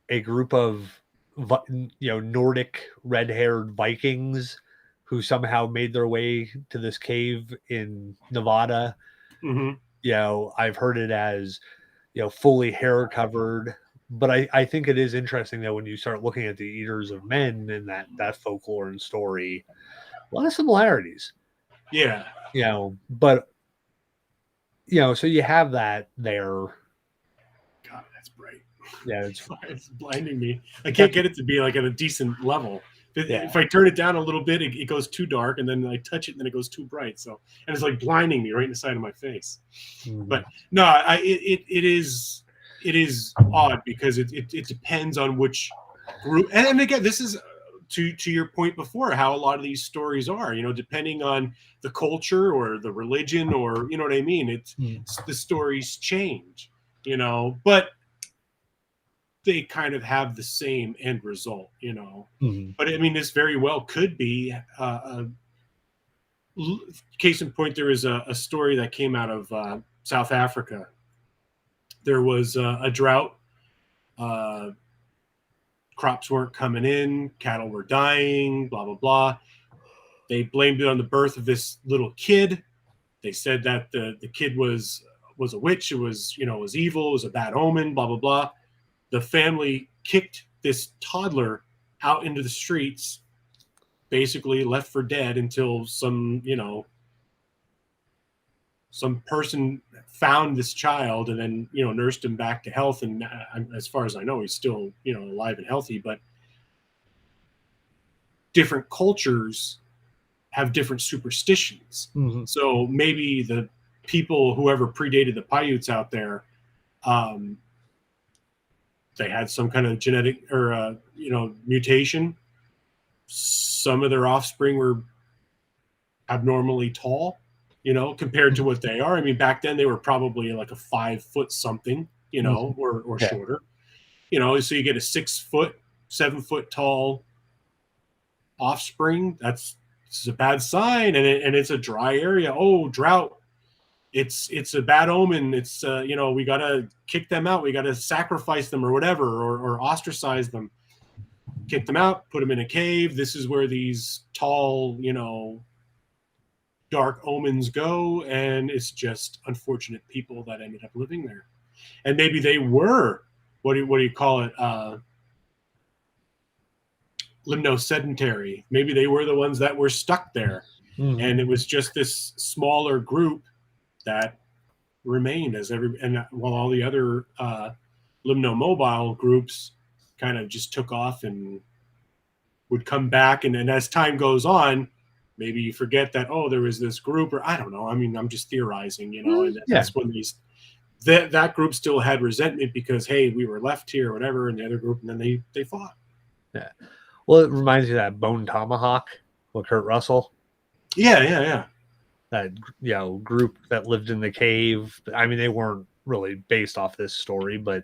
a group of Nordic red-haired Vikings who somehow made their way to this cave in Nevada. I've heard it as fully hair covered, but I think it is interesting that when you start looking at the Eaters of Men and that folklore and story, a lot of similarities. But so you have that there. God, that's bright. Yeah, it's blinding me. I can't get it to be like at a decent level. If I turn it down a little bit, it goes too dark, and then I touch it, and then it goes too bright. So, and it's like blinding me right in the side of my face. But no, it is odd because it depends on which group. And again, this is to your point before, how a lot of these stories are, depending on the culture or the religion, or you know what I mean. It's the stories change, but they kind of have the same end result, you know. Mhm. But I mean, this very well could be case in point. There was a story that came out of South Africa. There was a drought. Uh, Crops weren't coming in. Cattle were dying. Blah blah blah. They blamed it on the birth of this little kid. They said that the kid was a witch. It was, you know, it was evil. It was a bad omen. Blah blah blah. The family kicked this toddler out into the streets, basically left for dead until some, you know, some person found this child and then, you know, nursed him back to health. And as far as I know, he's still, you know, alive and healthy. But different cultures have different superstitions. Mhm. So maybe the people, whoever predated the Paiutes out there, they had some kind of genetic or you know, mutation. Some of their offspring were abnormally tall, you know, compared to what they are. I mean, back then they were probably like a 5 foot something, you know, or Yeah. shorter. You know, so you get a 6 foot, 7 foot tall offspring. It's a bad sign, and it's a dry area. Oh, drought. It's a bad omen. It's you know, we gotta kick them out. We gotta sacrifice them or whatever, or ostracize them. Kick them out. Put them in a cave. This is where these tall, you know, dark omens go, and it's just unfortunate people that ended up living there. And maybe they were what do you call it? Limno-sedentary. Maybe they were the ones that were stuck there, and it was just this smaller group that remained and while all the other limno-mobile groups kind of just took off and would come back, and as time goes on, maybe you forget that, oh, there was this group, or I don't know. I mean, I'm just theorizing, you know, and that's when that group still had resentment because, hey, we were left here or whatever, and the other group, and then they fought. Yeah. Well, it reminds me of that Bone Tomahawk with Kurt Russell. Yeah. That, you know, group that lived in the cave. I mean, they weren't really based off this story, but,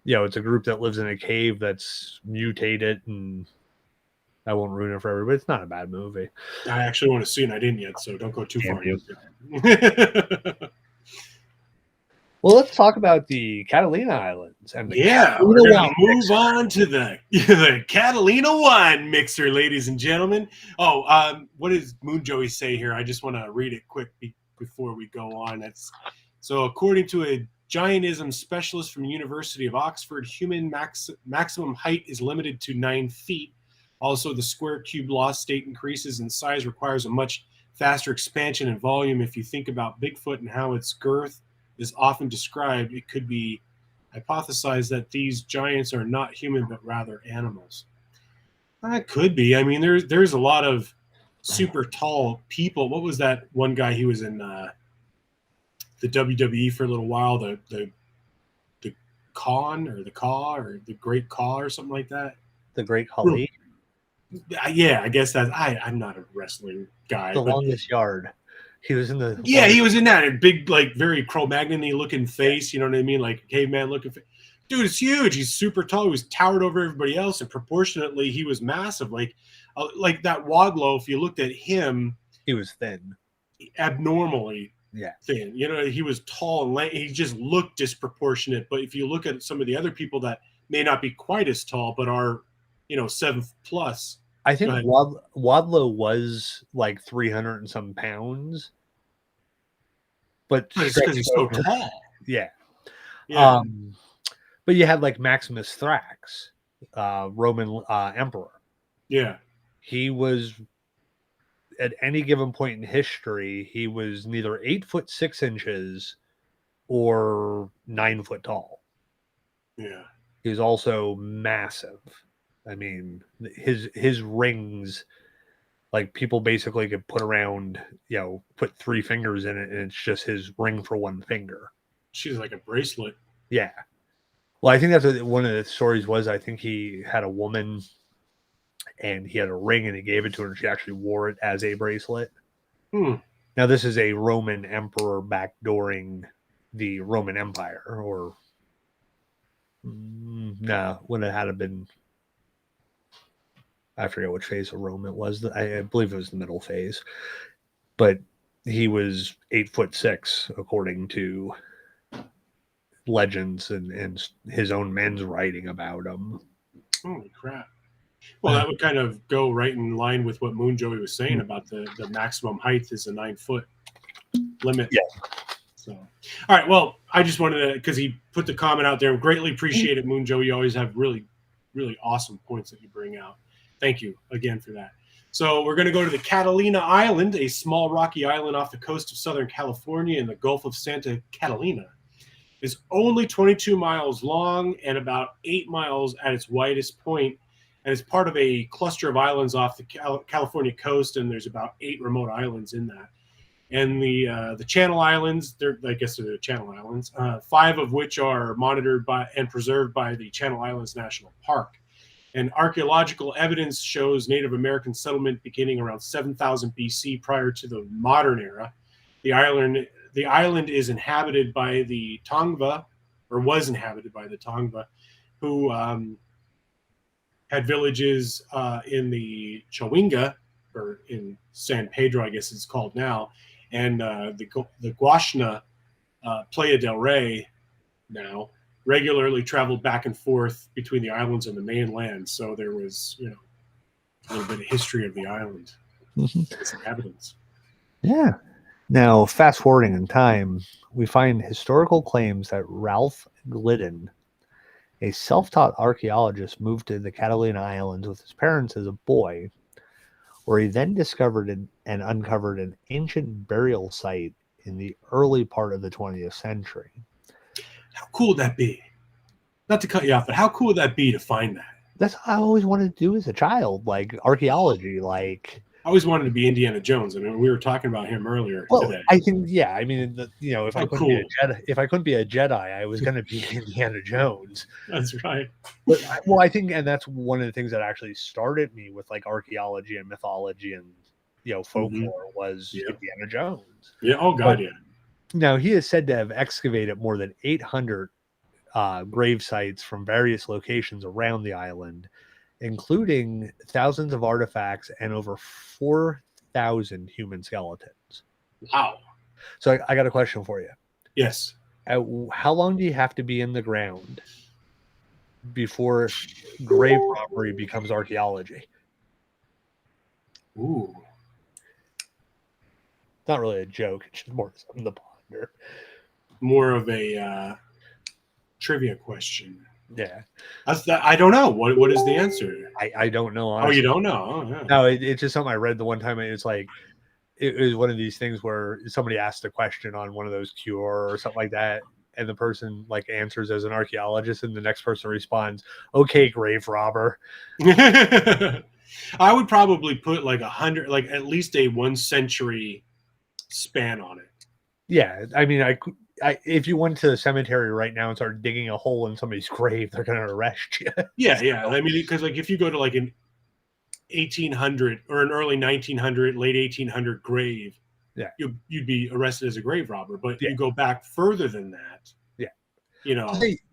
you know, it's a group that lives in a cave that's mutated, and I won't ruin it for everybody. It's not a bad movie. I actually want to see it, and I didn't yet, so don't go too far. Well, let's talk about the Catalina Islands and the we're gonna move on to the Catalina wine mixer, ladies and gentlemen. Oh, what does Moon Joey say here? I just want to read it quick before we go on. So according to a giantism specialist from the University of Oxford, human maximum height is limited to 9 feet. Also, the square cube law state increases in size requires a much faster expansion in volume. If you think about Bigfoot and how its girth is often described, it could be hypothesized that these giants are not human but rather animals. That could be. I mean, there's a lot of super tall people. What was that one guy? He was in the WWE for a little while. The Khan or the Kaw or the Great Kaw or something like that. The Great Khali. Yeah, I guess that I'm not a wrestling guy. The Longest Yard. He was in the he was in that big, like, very Cro-Magnon-y looking face. You know what I mean? Like caveman looking face. Dude, it's huge. He's super tall. He was towered over everybody else, and proportionately, he was massive. Like that Wadlow. If you looked at him, he was thin, abnormally thin. You know, he was tall and he just looked disproportionate. But if you look at some of the other people that may not be quite as tall, but are, you know, 7 plus. I think Wadlow was like 300 and some pounds, but it's because he's so tall. Yeah. But you had like Maximus Thrax, Roman emperor. Yeah. He was, at any given point in history, he was neither 8 foot 6 inches or 9 foot tall. Yeah. He was also massive. I mean, his rings, like, people basically could put around, you know, put 3 fingers in it, and it's just his ring for 1 finger. She's like a bracelet. Yeah. Well, I think that's what one of the stories was. I think he had a woman, and he had a ring, and he gave it to her, and she actually wore it as a bracelet. Now, this is a Roman emperor backdooring the Roman Empire, or No, when it had been, I forget which phase of Rome it was. I believe it was the middle phase, but he was 8'6", according to legends and his own men's writing about him. Holy crap. Well, that would kind of go right in line with what Moon Joey was saying about the maximum height is a 9-foot limit. Yeah. So, all right. Well, I just wanted to, because he put the comment out there. Greatly appreciate it, Moon Joey. You always have really, really awesome points that you bring out. Thank you again for that. So we're going to go to the Catalina Island, a small rocky island off the coast of Southern California in the Gulf of Santa Catalina. It's only 22 miles long and about 8 miles at its widest point, and it's part of a cluster of islands off the California coast, and there's about 8 remote islands in that. And the Channel Islands, I guess they're the Channel Islands, 5 of which are monitored by and preserved by the Channel Islands National Park. And archaeological evidence shows Native American settlement beginning around 7000 BC prior to the modern era. The island is inhabited by the Tongva, or was inhabited by the Tongva, who had villages in the Chawinga, or in San Pedro, I guess it's called now, and the Guashna, Playa del Rey now, regularly traveled back and forth between the islands and the mainland. So there was, a little bit of history of the island, its inhabitants. Yeah. Now, fast forwarding in time, we find historical claims that Ralph Glidden, a self-taught archaeologist, moved to the Catalina Islands with his parents as a boy, where he then discovered and uncovered an ancient burial site in the early part of the 20th century. How cool would that be? Not to cut you off, but how cool would that be to find that? That's what I always wanted to do as a child, like archaeology, like... I always wanted to be Indiana Jones. I mean, we were talking about him earlier today. I think, yeah. I mean, if I couldn't be a Jedi, I was going to be Indiana Jones. That's right. But I think, and that's one of the things that actually started me with like archaeology and mythology and folklore was Indiana Jones. Yeah. Oh God, yeah. Now he is said to have excavated more than 800 grave sites from various locations around the island, including thousands of artifacts and over 4,000 human skeletons. Wow. So I got a question for you. Yes. How long do you have to be in the ground before grave robbery becomes archaeology? Ooh. Not really a joke. It's just more something to ponder. More of a trivia question. Yeah. I don't know. What is the answer? I don't know. Honestly. Oh, you don't know? Oh, yeah. No, it's just something I read the one time. It's like, it was one of these things where somebody asked a question on one of those QR or something like that, and the person like answers as an archaeologist, and the next person responds, "Okay, grave robber." I would probably put like 100, like at least a 1 century span on it. Yeah, I mean, if you went to the cemetery right now and started digging a hole in somebody's grave, they're going to arrest you. Yeah. I mean, because like if you go to like an 1800 or an early 1900, late 1800 grave, yeah, you'd be arrested as a grave robber. But you go back further than that,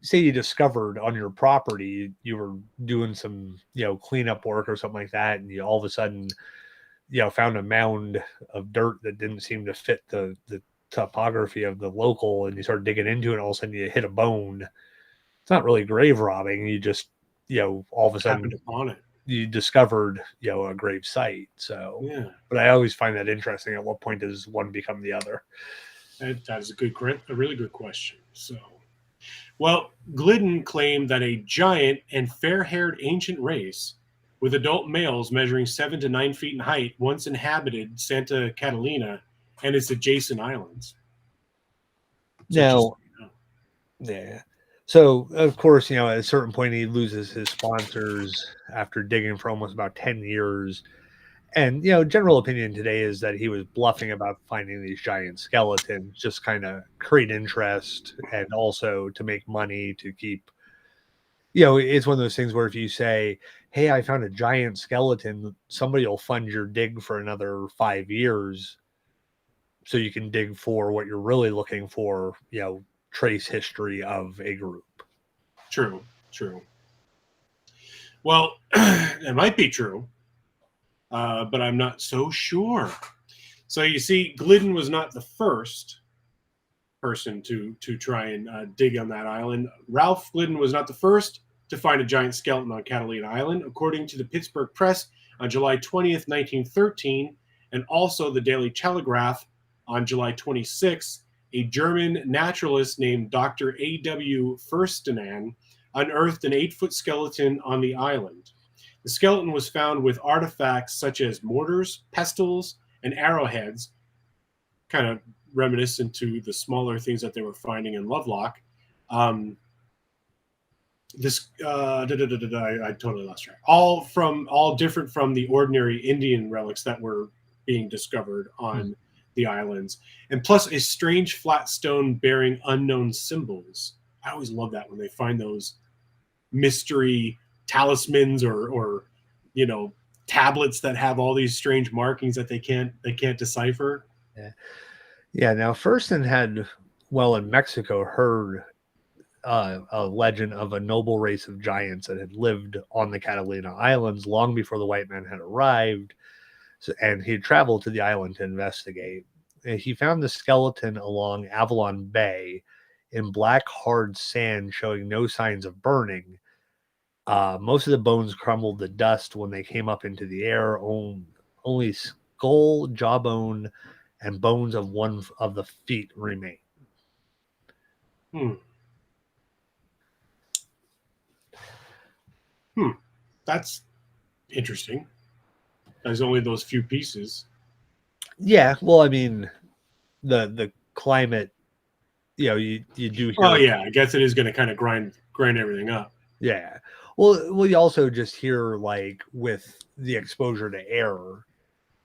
say you discovered on your property, you were doing some cleanup work or something like that, and you all of a sudden found a mound of dirt that didn't seem to fit the topography of the local, and you start digging into it, and all of a sudden you hit a bone. It's not really grave robbing. You just all of a sudden upon it. You discovered a grave site. So yeah, but I always find that interesting. At what point does one become the other? That is a really good question. So, well, Glidden claimed that a giant and fair-haired ancient race with adult males measuring 7 to 9 feet in height once inhabited Santa Catalina and its adjacent islands. Now, yeah. So, of course, at a certain point, he loses his sponsors after digging for almost about 10 years. And, general opinion today is that he was bluffing about finding these giant skeletons, just kind of create interest and also to make money to keep, it's one of those things where if you say, hey, I found a giant skeleton, somebody will fund your dig for another 5 years. So you can dig for what you're really looking for, trace history of a group. True. Well, it might be true, but I'm not so sure. So you see, Glidden was not the first person to try and dig on that island. Ralph Glidden was not the first to find a giant skeleton on Catalina Island. According to the Pittsburgh Press on July 20th, 1913, and also the Daily Telegraph on July 26th, a German naturalist named Dr. A.W. Furstenan unearthed an 8-foot skeleton on the island. The skeleton was found with artifacts such as mortars, pestles, and arrowheads, kind of reminiscent to the smaller things that they were finding in Lovelock. I totally lost track. All different from the ordinary Indian relics that were being discovered on the islands, and plus a strange flat stone bearing unknown symbols. I always love that when they find those mystery talismans or tablets that have all these strange markings that they can't decipher. Yeah. Now, Thurston had, in Mexico, heard a legend of a noble race of giants that had lived on the Catalina Islands long before the white man had arrived. And he traveled to the island to investigate. And he found the skeleton along Avalon Bay in black, hard sand showing no signs of burning. Most of the bones crumbled to dust when they came up into the air. Only skull, jawbone, and bones of one of the feet remain. That's interesting. There's only those few pieces. Yeah, well, I mean, the climate, you do hear. Oh yeah, I guess it is going to kind of grind everything up. Yeah. Well, you also just hear, like, with the exposure to air,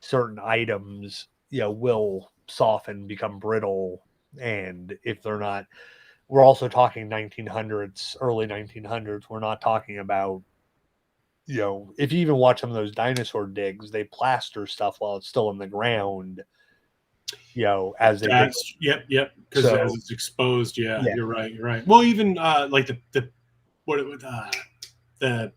certain items, will soften, become brittle, and if they're not, we're also talking 1900s, early 1900s. We're not talking about, if you even watch some of those dinosaur digs, they plaster stuff while it's still in the ground, as they dig. Yep, because as it's exposed, yeah, you're right. Well, even like the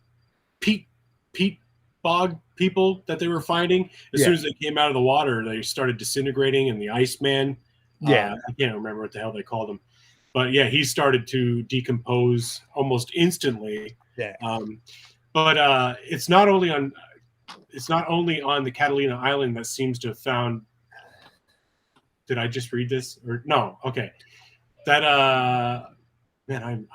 peat bog people that they were finding, as soon as they came out of the water, they started disintegrating, and the Iceman, I can't remember what the hell they called him, but yeah, he started to decompose almost instantly. But it's not only on the Catalina Island that seems to have found. Did I just read this or no? Okay, that man,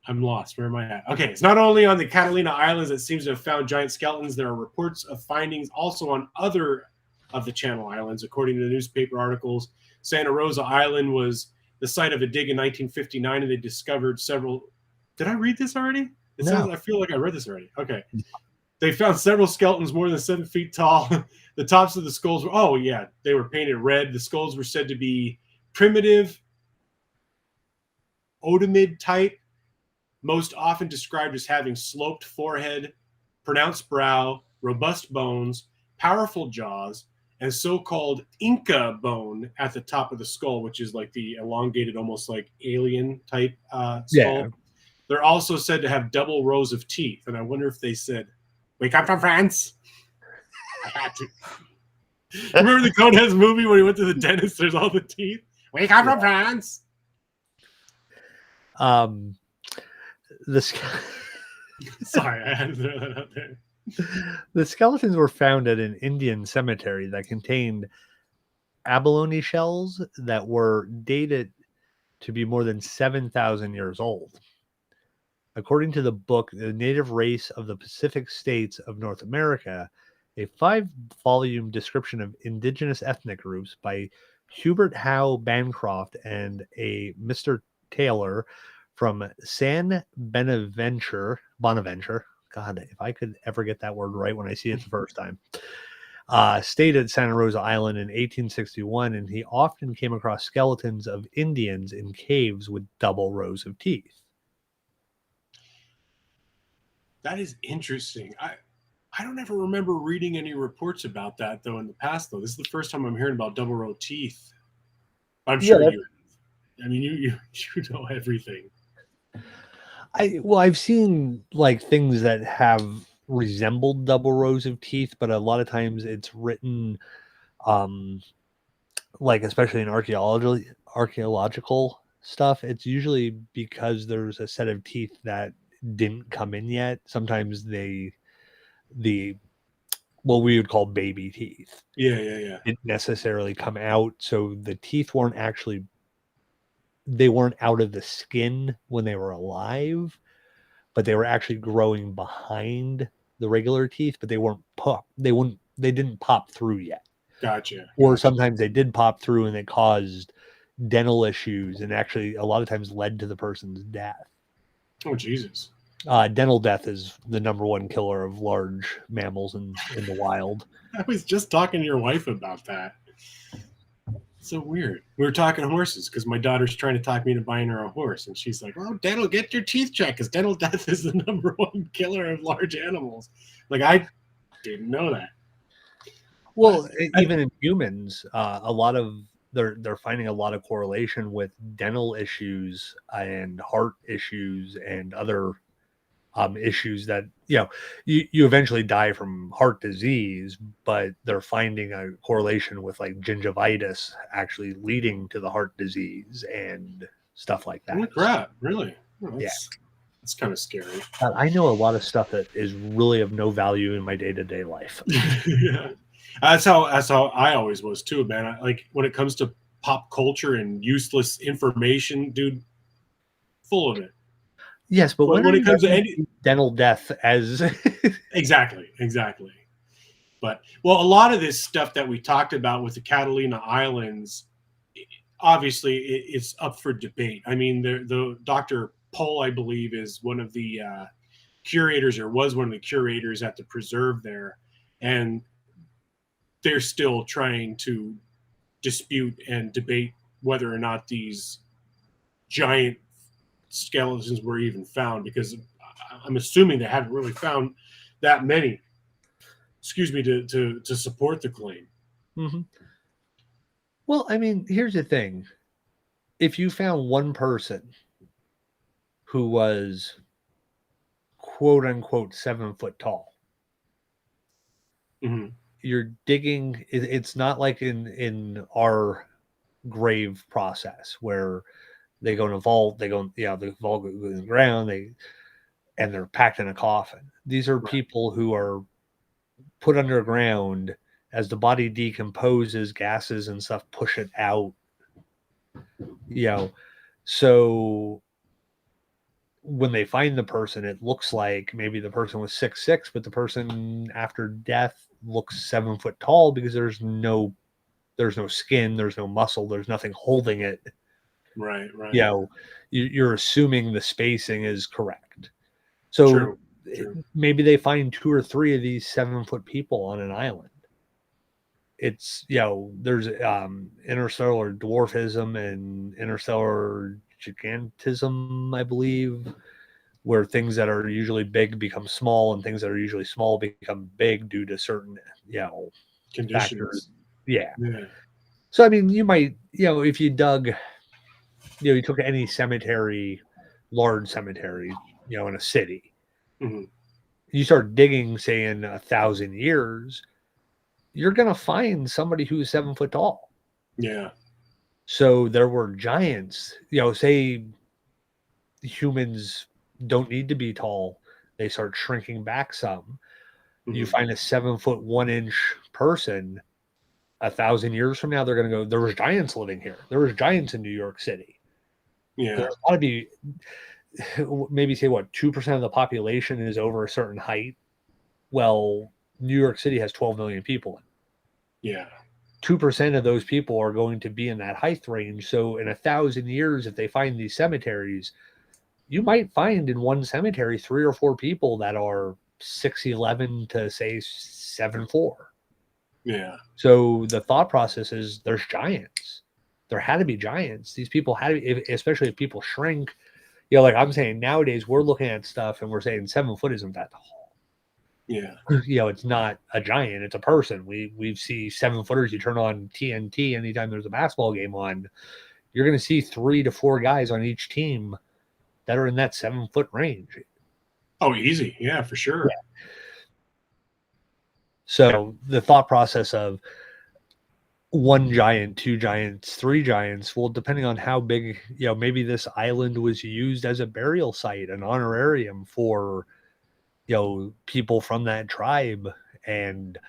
I'm lost. Where am I at? Okay, it's not only on the Catalina Islands that seems to have found giant skeletons. There are reports of findings also on other of the Channel Islands. According to the newspaper articles, Santa Rosa Island was the site of a dig in 1959, and they discovered several. Did I read this already? I feel like I read this already. Okay. They found several skeletons more than 7 feet tall. The tops of the skulls were, they were painted red. The skulls were said to be primitive Otomid type, most often described as having sloped forehead, pronounced brow, robust bones, powerful jaws, and so-called Inca bone at the top of the skull, which is like the elongated, almost like alien type skull. Yeah. They're also said to have double rows of teeth, and I wonder if they said, "We come from France." I had to. Remember the Coneheads movie when he went to the dentist? There's all the teeth. We come from France. Sorry, I had to throw that out there. The skeletons were found at an Indian cemetery that contained abalone shells that were dated to be more than 7,000 years old. According to the book, The Native Race of the Pacific States of North America, a 5-volume description of indigenous ethnic groups by Hubert Howe Bancroft and a Mr. Taylor from San Bonaventure. God, if I could ever get that word right when I see it the first time. Stayed at Santa Rosa Island in 1861, and he often came across skeletons of Indians in caves with double rows of teeth. That is interesting. I don't ever remember reading any reports about that, though, in the past, though. This is the first time I'm hearing about double row teeth. I'm sure you know everything. I've seen like things that have resembled double rows of teeth, but a lot of times it's written like especially in archaeological stuff, it's usually because there's a set of teeth that didn't come in yet. Sometimes the what we would call baby teeth Yeah. didn't necessarily come out, so the teeth they weren't out of the skin when they were alive, but they were actually growing behind the regular teeth, but they didn't pop through yet. Gotcha. Or sometimes they did pop through and they caused dental issues and actually a lot of times led to the person's death. Oh, Jesus. Dental death is the number one killer of large mammals in the wild. I was just talking to your wife about that. So weird. We were talking horses because my daughter's trying to talk me into buying her a horse, and she's like, "Oh, dental, get your teeth checked because dental death is the number one killer of large animals." Like, I didn't know that. Well, even in humans, a lot of they're finding a lot of correlation with dental issues and heart issues and other issues that you eventually die from heart disease, but they're finding a correlation with like gingivitis actually leading to the heart disease and stuff like that. Holy crap! Really? Oh, that's kind of scary. I know a lot of stuff that is really of no value in my day-to-day life. Yeah. That's how I always was too, man. Like when it comes to pop culture and useless information, dude, full of it. Yes, but when it comes to dental death as exactly. But a lot of this stuff that we talked about with the Catalina Islands, obviously it's up for debate. I mean, the Dr. Pohl, I believe, is one of the curators or was one of the curators at the preserve there, and they're still trying to dispute and debate whether or not these giant skeletons were even found, because I'm assuming they haven't really found that many, to support the claim. Mm-hmm. Well, I mean, here's the thing. If you found one person who was quote unquote 7 foot tall, mm-hmm. You're digging, it's not like in our grave process where they go in a vault, the vault goes in the ground, and they're packed in a coffin. These are people who are put underground as the body decomposes, gases and stuff push it out. So when they find the person, it looks like maybe the person was 6'6", but the person after death looks 7 foot tall because there's no skin, there's no muscle, there's nothing holding it. Right. You're assuming the spacing is correct. So True. Maybe they find 2 or 3 of these 7 foot people on an island. It's there's interstellar dwarfism and interstellar gigantism, I believe, where things that are usually big become small and things that are usually small become big due to certain conditions. Factors. Yeah. So I mean, you might if you dug, you took any cemetery, large cemetery, in a city, mm-hmm. you start digging, say in 1,000 years, you're gonna find somebody who's 7 foot tall. Yeah. So there were giants, say humans don't need to be tall. They start shrinking back some. Mm-hmm. You find a 7 foot 1 inch person 1,000 years from now, they're going to go, there was giants living here. There was giants in New York City. Yeah. There's got to be maybe say 2% of the population is over a certain height. Well, New York City has 12 million people. Yeah. 2% of those people are going to be in that height range. So in 1,000 years, if they find these cemeteries, you might find in one cemetery 3 or 4 people that are 6'11" to say 7'4". Yeah. So the thought process is there's giants. There had to be giants. These people had to be, especially if people shrink. Like I'm saying, nowadays we're looking at stuff and we're saying 7 foot isn't that tall. Yeah. It's not a giant, it's a person. We see 7 footers. You turn on TNT anytime there's a basketball game on, you're going to see 3 to 4 guys on each team that are in that 7-foot range. Oh, easy. Yeah, for sure. Yeah. So the thought process of 1 giant, 2 giants, 3 giants, well, depending on how big, maybe this island was used as a burial site, an honorarium for, people from that tribe. And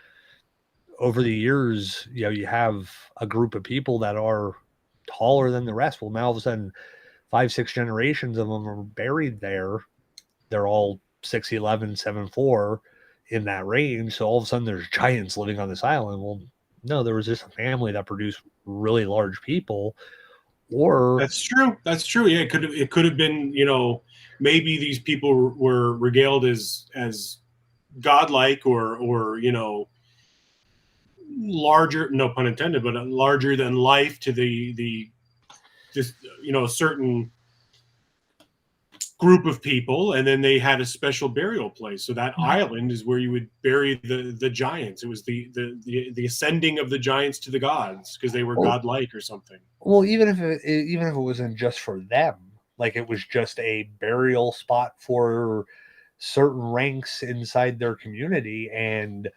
over the years, you have a group of people that are taller than the rest. Well, now all of a sudden, 5, 6 generations of them are buried there. They're all 6'11", 7'4", in that range. So all of a sudden, there's giants living on this island. Well, no, there was just a family that produced really large people. Or that's true. Yeah, it could have been, maybe these people were regaled as godlike or larger, no pun intended, but larger than life to just a certain group of people, and then they had a special burial place. So that island is where you would bury the giants. It was the ascending of the giants to the gods because they were godlike or something. Well, even if it wasn't just for them, like it was just a burial spot for certain ranks inside their community, and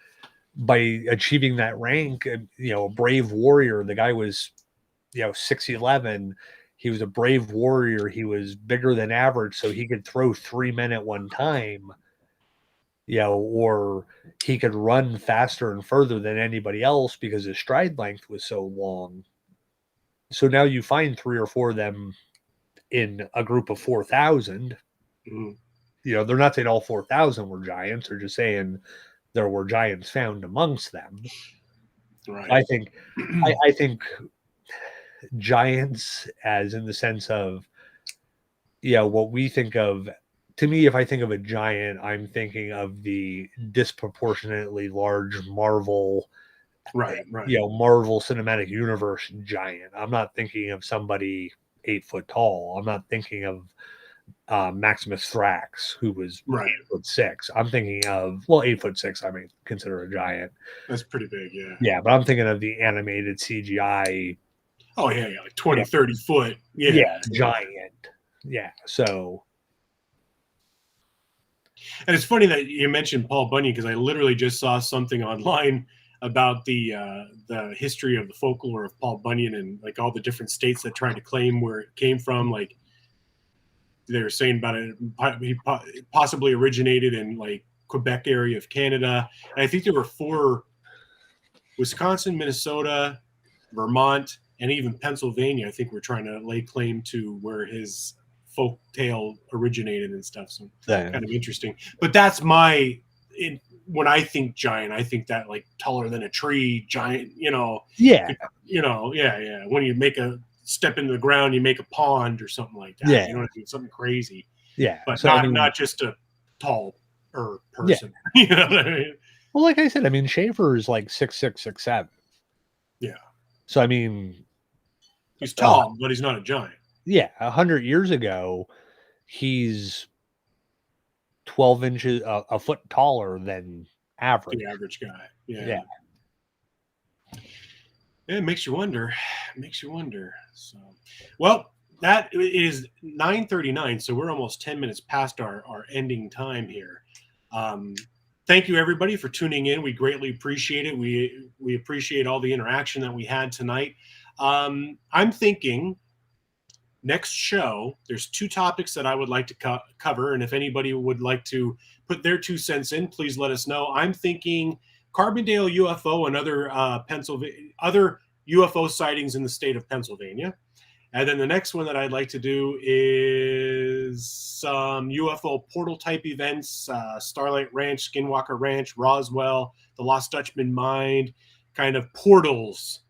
by achieving that rank, a brave warrior, the guy was 6'11", he was a brave warrior, he was bigger than average, so he could throw 3 men at one time, or he could run faster and further than anybody else because his stride length was so long. So now you find 3 or 4 of them in a group of 4,000. They're not saying all 4,000 were giants, they're just saying there were giants found amongst them. Right. I think giants, as in the sense of, what we think of, to me, if I think of a giant, I'm thinking of the disproportionately large Marvel, right. Marvel Cinematic Universe giant. I'm not thinking of somebody 8 foot tall. I'm not thinking of Maximus Thrax, who was 8'6". I'm thinking of 8'6". I may consider a giant. That's pretty big, yeah. Yeah, but I'm thinking of the animated CGI. Oh yeah, like 20, 30 foot. Yeah, giant. Yeah, so. And it's funny that you mentioned Paul Bunyan because I literally just saw something online about the history of the folklore of Paul Bunyan and like all the different states that tried to claim where it came from. Like they were saying about it, he possibly originated in like Quebec area of Canada. And I think there were 4: Wisconsin, Minnesota, Vermont, and even Pennsylvania. I think we're trying to lay claim to where his folk tale originated and stuff. So kind of interesting. But that's when I think giant, I think that like taller than a tree, giant, Yeah. Yeah. When you make a step into the ground, you make a pond or something like that. Yeah. You know what I mean? Something crazy. Yeah. But so, not just a tall person. Yeah. You know what I mean? Well, like I said, Schaefer is like 6'6", 6'7". Yeah. So he's tall, but he's not a giant. Yeah, 100 years ago, he's 12 inches, a foot taller than average. The average guy. Yeah. Yeah. It makes you wonder. So, well, that is 9:39. So we're almost 10 minutes past our ending time here. Thank you, everybody, for tuning in. We greatly appreciate it. We appreciate all the interaction that we had tonight. I'm thinking next show, there's 2 topics that I would like to cover. And if anybody would like to put their 2 cents in, please let us know. I'm thinking Carbondale UFO and other UFO sightings in the state of Pennsylvania. And then the next one that I'd like to do is some UFO portal type events, Starlight Ranch, Skinwalker Ranch, Roswell, the Lost Dutchman Mine, kind of portals,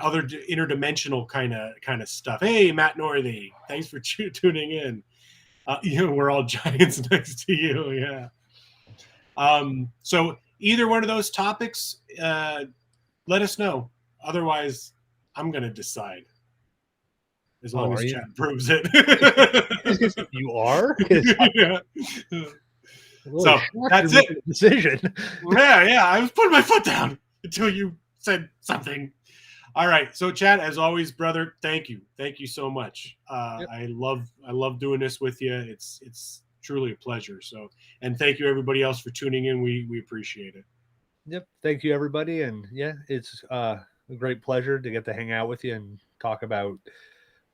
other interdimensional kind of stuff. Hey, Matt Northey, thanks for tuning in. We're all giants next to you. Yeah. So either one of those topics, let us know. Otherwise, I'm going to decide. As long as chat proves it. You are? Yeah. So that's it. Decision. Yeah. I was putting my foot down until you said something. All right. So, Chad, as always, brother, thank you. Thank you so much. Yep. I love doing this with you. It's truly a pleasure. So, and thank you everybody else for tuning in. We appreciate it. Yep. Thank you, everybody. And yeah, it's a great pleasure to get to hang out with you and talk about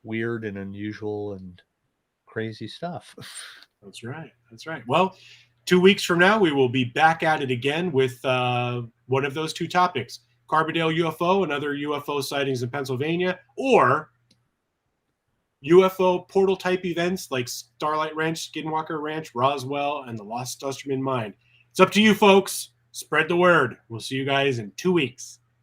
weird and unusual and crazy stuff. That's right. That's right. Well, 2 weeks from now, we will be back at it again with one of those two topics: Carbondale UFO and other UFO sightings in Pennsylvania, or UFO portal type events like Starlight Ranch, Skinwalker Ranch, Roswell, and the Lost Dusterman Mine. It's up to you, folks. Spread the word. We'll see you guys in 2 weeks.